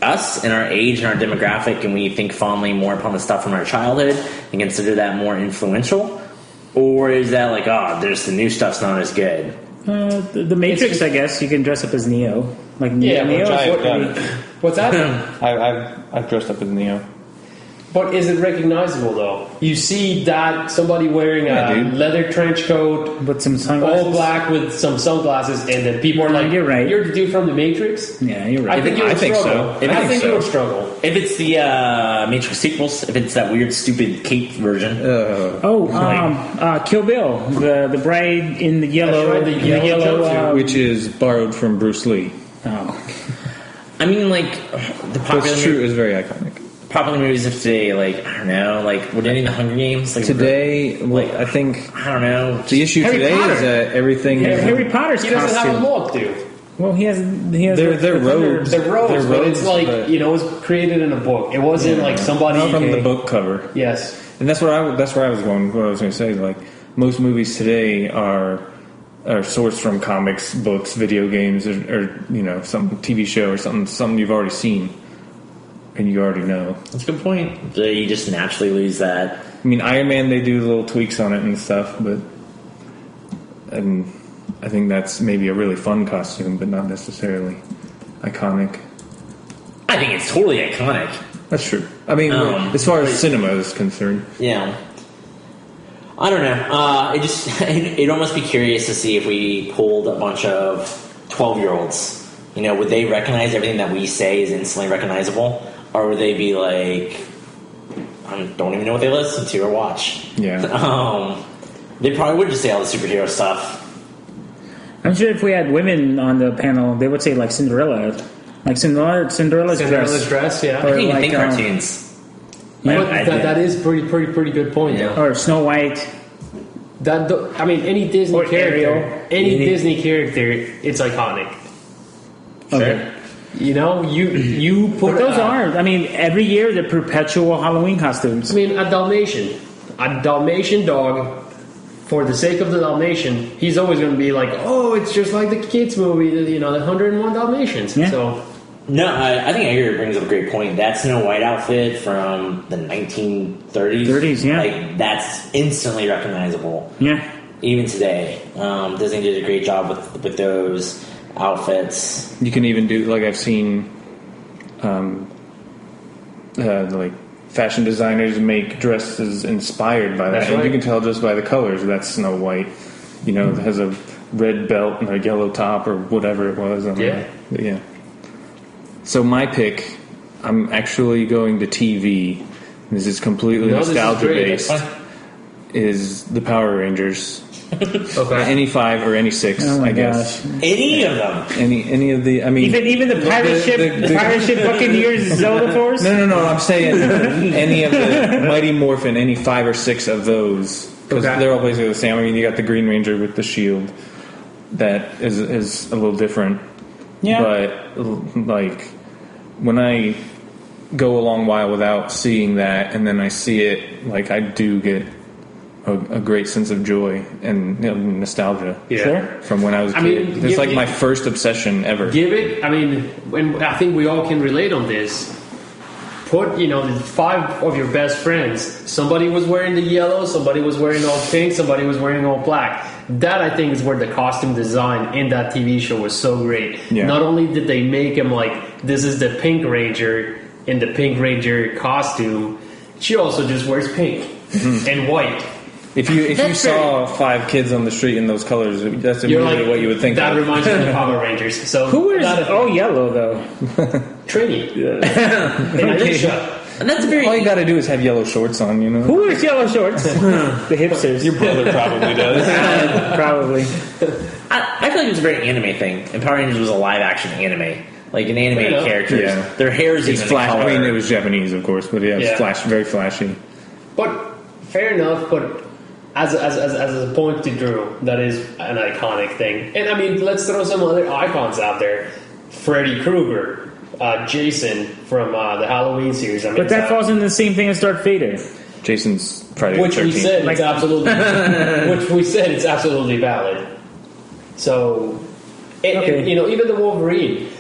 us and our age and our demographic, and we think fondly more upon the stuff from our childhood and consider that more influential? Or is that like, there's the new stuff's not as good? The Matrix, I guess. You can dress up as Neo. Like Neo. What's that? I've dressed up as Neo. But is it recognizable though? You see that somebody wearing a leather trench coat with some sunglasses, all black with some sunglasses, and then people are like, "You're right. You're the dude from the Matrix." Yeah, you're right. I think you would struggle. I think you would struggle if it's the Matrix sequels. If it's that weird, stupid cape version. Kill Bill, the bride in the yellow, right, the yellow which is borrowed from Bruce Lee. Oh, I mean, like the popular. That's true. Is very iconic. Popular movies of today, like, I don't know, like, would any of the Hunger Games? Like, today, I think... I don't know. The issue Harry today Potter. Is that everything... Harry Potter's he doesn't costume. have a look, dude. Well, he has They're robes. They're robes, but it's like, it was created in a book. It wasn't like somebody... From the book cover. Yes. And that's where I was going, what I was going to say. Like, most movies today are sourced from comics, books, video games, or some TV show or something you've already seen. And you already know. That's a good point. You just naturally lose that. I mean, Iron Man, they do little tweaks on it and stuff, and I think that's maybe a really fun costume, but not necessarily iconic. I think it's totally iconic. That's true. I mean, as far as cinema is concerned. Yeah. I don't know. It'd almost be curious to see if we pulled a bunch of 12-year-olds. Would they recognize everything that we say is instantly recognizable? Or would they be like, I don't even know what they listen to or watch? Yeah. They probably would just say all the superhero stuff. I'm sure if we had women on the panel, they would say like Cinderella. Like Cinderella's dress, yeah. I can't even think cartoons. Yeah, that is pretty good point, yeah. though. Or Snow White. Any Disney or character, Ariel. any Disney character, it's iconic. Sure. You put but those are. I mean, every year they're perpetual Halloween costumes. I mean, a Dalmatian dog. For the sake of the Dalmatian, he's always going to be like, "Oh, it's just like the kids' movie, the 101 Dalmatians." Yeah. So, no, I think Edgar brings up a great point. That Snow White outfit from the 1930s, 30s, yeah, like that's instantly recognizable. Yeah, even today, Disney did a great job with those outfits. You can even do, like, I've seen like fashion designers make dresses inspired by that. That's And right. you can tell just by the colors that's Snow White. It has a red belt and a yellow top or whatever it was. Yeah. So my pick, I'm actually going to TV. This is completely nostalgia based. Is the Power Rangers. okay. Any 5 or any 6, I guess. Gosh. Any of them. Any of the. I mean, even the pirate ship, the pirate ship Buccaneers Zelda Force. No. I'm saying any of the Mighty Morphin, any 5 or 6 of those, because they're all basically the same. I mean, you got the Green Ranger with the shield, that is a little different. Yeah. But like when I go a long while without seeing that, and then I see it, like I do get a great sense of joy and nostalgia. Yeah. Sure. From when I was a kid. It's like my first obsession ever. Give it. I mean, when I think we all can relate on this. Put the 5 of your best friends. Somebody was wearing the yellow. Somebody was wearing all pink. Somebody was wearing all black. That I think is where the costume design in that TV show was so great. Yeah. Not only did they make him like this is the Pink Ranger in the Pink Ranger costume, she also just wears pink and white. If you saw 5 kids on the street in those colors, that's You're immediately what you would think. That of. reminds me of the Power Rangers. So Who wears yellow though? Trini. In Alicia. And that's very. All you got to do is have yellow shorts on, you know. Who wears yellow shorts? The hipsters. Your brother probably does. Probably. I feel like it's a very anime thing. And Power Rangers was a live action anime. Like an animated characters. Yeah. Their hair is even flash. color. I mean, it was Japanese, of course, but yeah, it's very flashy. But fair enough. But as a point to Drew, that is an iconic thing. And I mean, let's throw some other icons out there. Freddy Krueger. Jason from the Halloween series. I mean, But that falls into the same thing as Darth Vader. Jason's Friday the 13th. Which we said it's absolutely valid. So, and, you know, even the Wolverine.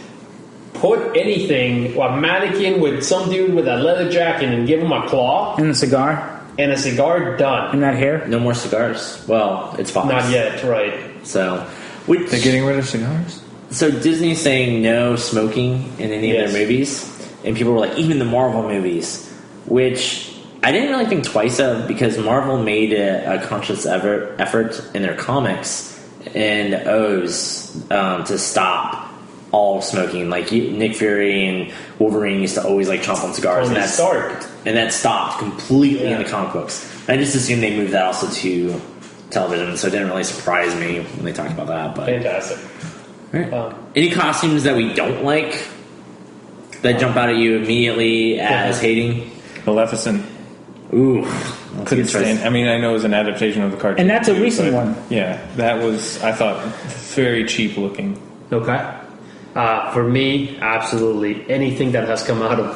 Put anything, a mannequin with some dude with a leather jacket and give him a claw. And a cigar. And a cigar, done. And that hair. No more cigars. Well, it's Fox. Not yet, right. So, They're getting rid of cigars? So Disney's saying no smoking in any of their movies, and people were like, even the Marvel movies, which I didn't really think twice of because Marvel made a conscious effort in their comics and O's to stop all smoking. Like Nick Fury and Wolverine used to always like chomp on cigars, and that stopped completely in the comic books. I just assumed they moved that also to television, so it didn't really surprise me when they talked about that. But fantastic. Right. Any costumes that we don't like that jump out at you immediately as hating? Maleficent. Ooh, Couldn't stand. I mean, I know it was an adaptation of the cartoon. And that's a recent one. Yeah, that was, I thought, very cheap looking. Okay. For me, absolutely anything that has come out of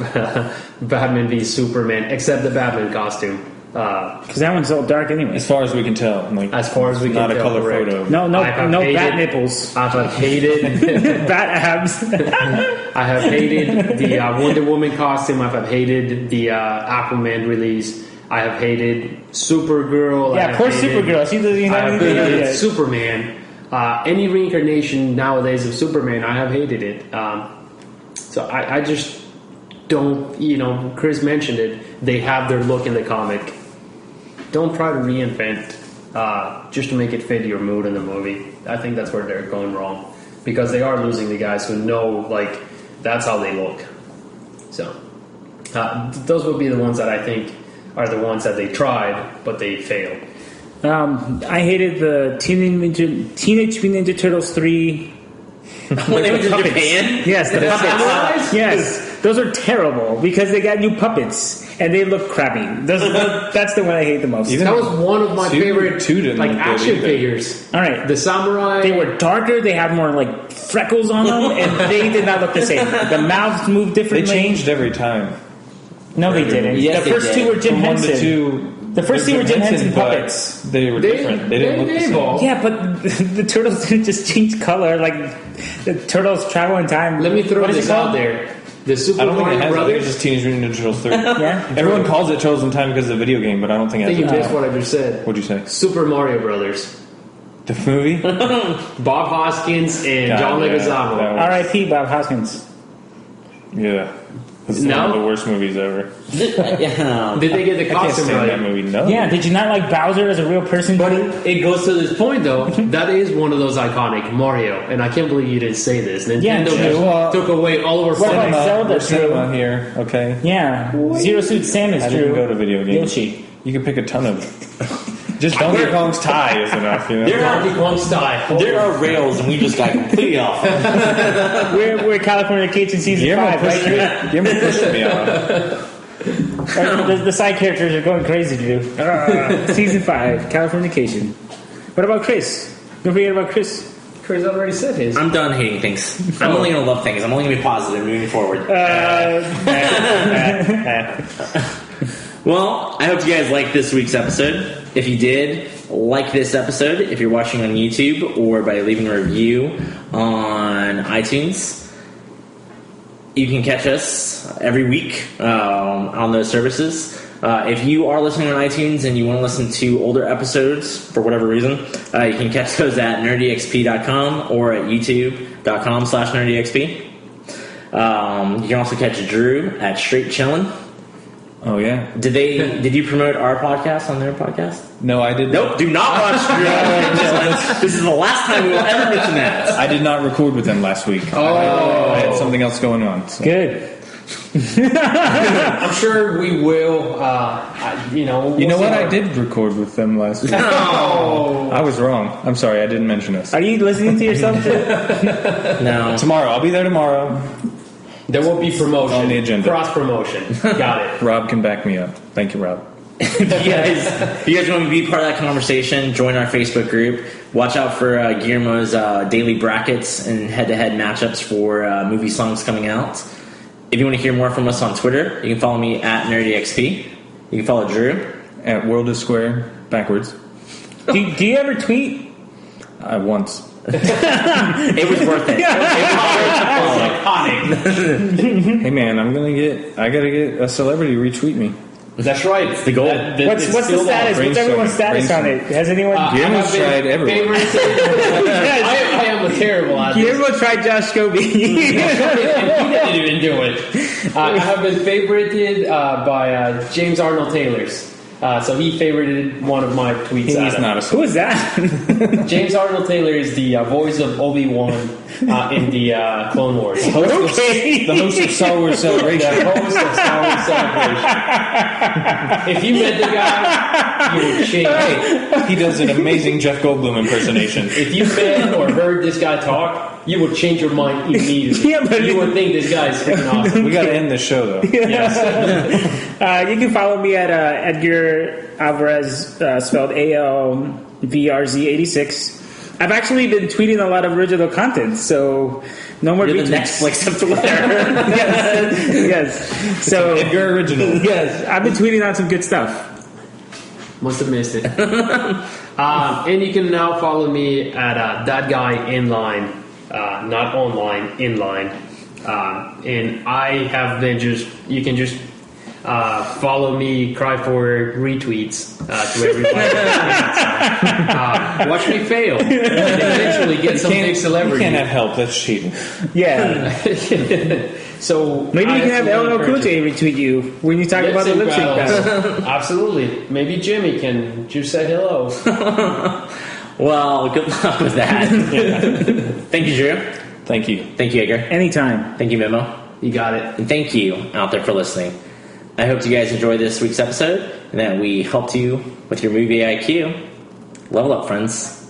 Batman v Superman, except the Batman costume. Because that one's all dark anyway. As far as we can tell. Like, as far as we can tell. Not a color photo. No bat nipples. I have hated... bat abs. I have hated the Wonder Woman costume. I have hated the Aquaman release. I have hated Supergirl. Yeah, poor Supergirl. She doesn't even have anything hated Superman. Any reincarnation nowadays of Superman, I have hated it. So I just don't, you know, Chris mentioned it. They have their look in the comic. Don't try to reinvent just to make it fit your mood in the movie. I think that's where they're going wrong. Because they are losing the guys who know, like, that's how they look. So, those would be the ones that I think are the ones that they tried, but they failed. I hated the Teenage Mutant Ninja Turtles 3. When they went to Japan? Yes, the puppets. Yes, those are terrible because they got new puppets and they look crappy. That's the one I hate the most. That was one of my favorite like action figures. All right, the samurai. They were darker. They had more like freckles on them, and they did not look the same. The mouths moved differently. They changed every time. No, they didn't. Yes, the first two were Jim Henson. The first two were Jim Henson puppets. They were different. They didn't look the same. Yeah, but the turtles didn't just change color. Like the turtles travel in time. Let me throw this out there. The Super Mario Brothers. It's just Teenage Mutant Ninja Turtles 3. Yeah. Everyone calls it Turtles in Time because of the video game, but I don't think it has. I think you missed what I just said. What'd you say? Super Mario Brothers. The movie? Bob Hoskins and John Leguizamo. R.I.P. Bob Hoskins. Yeah. It's one of the worst movies ever. Did they get the costume right? That movie, no. Yeah, did you not like Bowser as a real person? But it goes to this point, though. That is one of those iconic Mario, and I can't believe you didn't say this. Nintendo took away all of our Zelda here, okay? Yeah, Zero Suit Samus. I didn't go to video games. Yoshi. You can pick a ton of. Just Donkey Kong's tie is enough, you know. Donkey Kong's tie. There are rails, and we just got completely off. We're California Kids in season 5, right? You're pushing me off. The side characters are going crazy, dude. Season 5, Californication. What about Chris? Don't forget about Chris. Chris already said his. I'm done hating things. I'm only going to love things. I'm only going to be positive moving forward. Well, I hope you guys liked this week's episode. If you did, like this episode if you're watching on YouTube or by leaving a review on iTunes. You can catch us every week on those services. If you are listening on iTunes and you want to listen to older episodes for whatever reason, you can catch those at nerdyxp.com or at youtube.com/nerdyxp. You can also catch Drew at Straight Chillin' Oh yeah. Did you promote our podcast on their podcast? No, I did. Nope. Do not watch. This is the last time we will ever mention that. I did not record with them last week. I had something else going on. So. Good. I'm sure we will. You know what? I did record with them last week. No. I was wrong. I'm sorry. I didn't mention us. Are you listening to yourself? No. Tomorrow. I'll be there tomorrow. There will be promotion On the agenda. Cross promotion. Got it. Rob can back me up. Thank you, Rob. If you guys want to be part of that conversation, join our Facebook group. Watch out for Guillermo's daily brackets and head-to-head matchups for movie songs coming out. If you want to hear more from us on Twitter, you can follow me at NerdyXP. You can follow Drew At World is Square backwards. do you ever tweet? Once. It was worth it. Hey man, I gotta get a celebrity to retweet me. That's right. It's the goal. What's the status? What's everyone's status on it? Has anyone? Guillermo's tried everyone. I am terrible at this. Guillermo tried Josh Scobie. He didn't even do it. I have been favorited by James Arnold Taylor's. So he favorited one of my tweets. He's not a Who is that? James Arnold Taylor is the voice of Obi-Wan in the Clone Wars. The host of Star Wars Celebration. The host of Star Wars Celebration. If you met the guy, you would change. Hey, he does an amazing Jeff Goldblum impersonation. If you met or heard this guy talk, you would change your mind immediately. Yeah, but you would think this guy is freaking awesome. We gotta end this show though. Yes. You can follow me at Edgar Alvarez, spelled ALVRZ86. I've actually been tweeting a lot of original content, so no more You're the retweets. Netflix of Twitter. Yes. So Edgar original. yes, I've been tweeting out some good stuff. Must have missed it. And you can now follow me at that guy inline, not online, inline. And I have been you can just follow me, cry for retweets to everybody. Watch me fail. And eventually get some big You celebrity. can't have help. That's cheating. Yeah. So Maybe you can have El El Okunte retweet you when you talk about the lip sync battle. Absolutely. Maybe Jimmy can just say hello. Well, good luck with that. Thank you, Drew. Thank you. Thank you, Edgar. Anytime. Thank you, Memo. You got it. And thank you out there for listening. I hope you guys enjoyed this week's episode and that we helped you with your movie IQ. Level up, friends.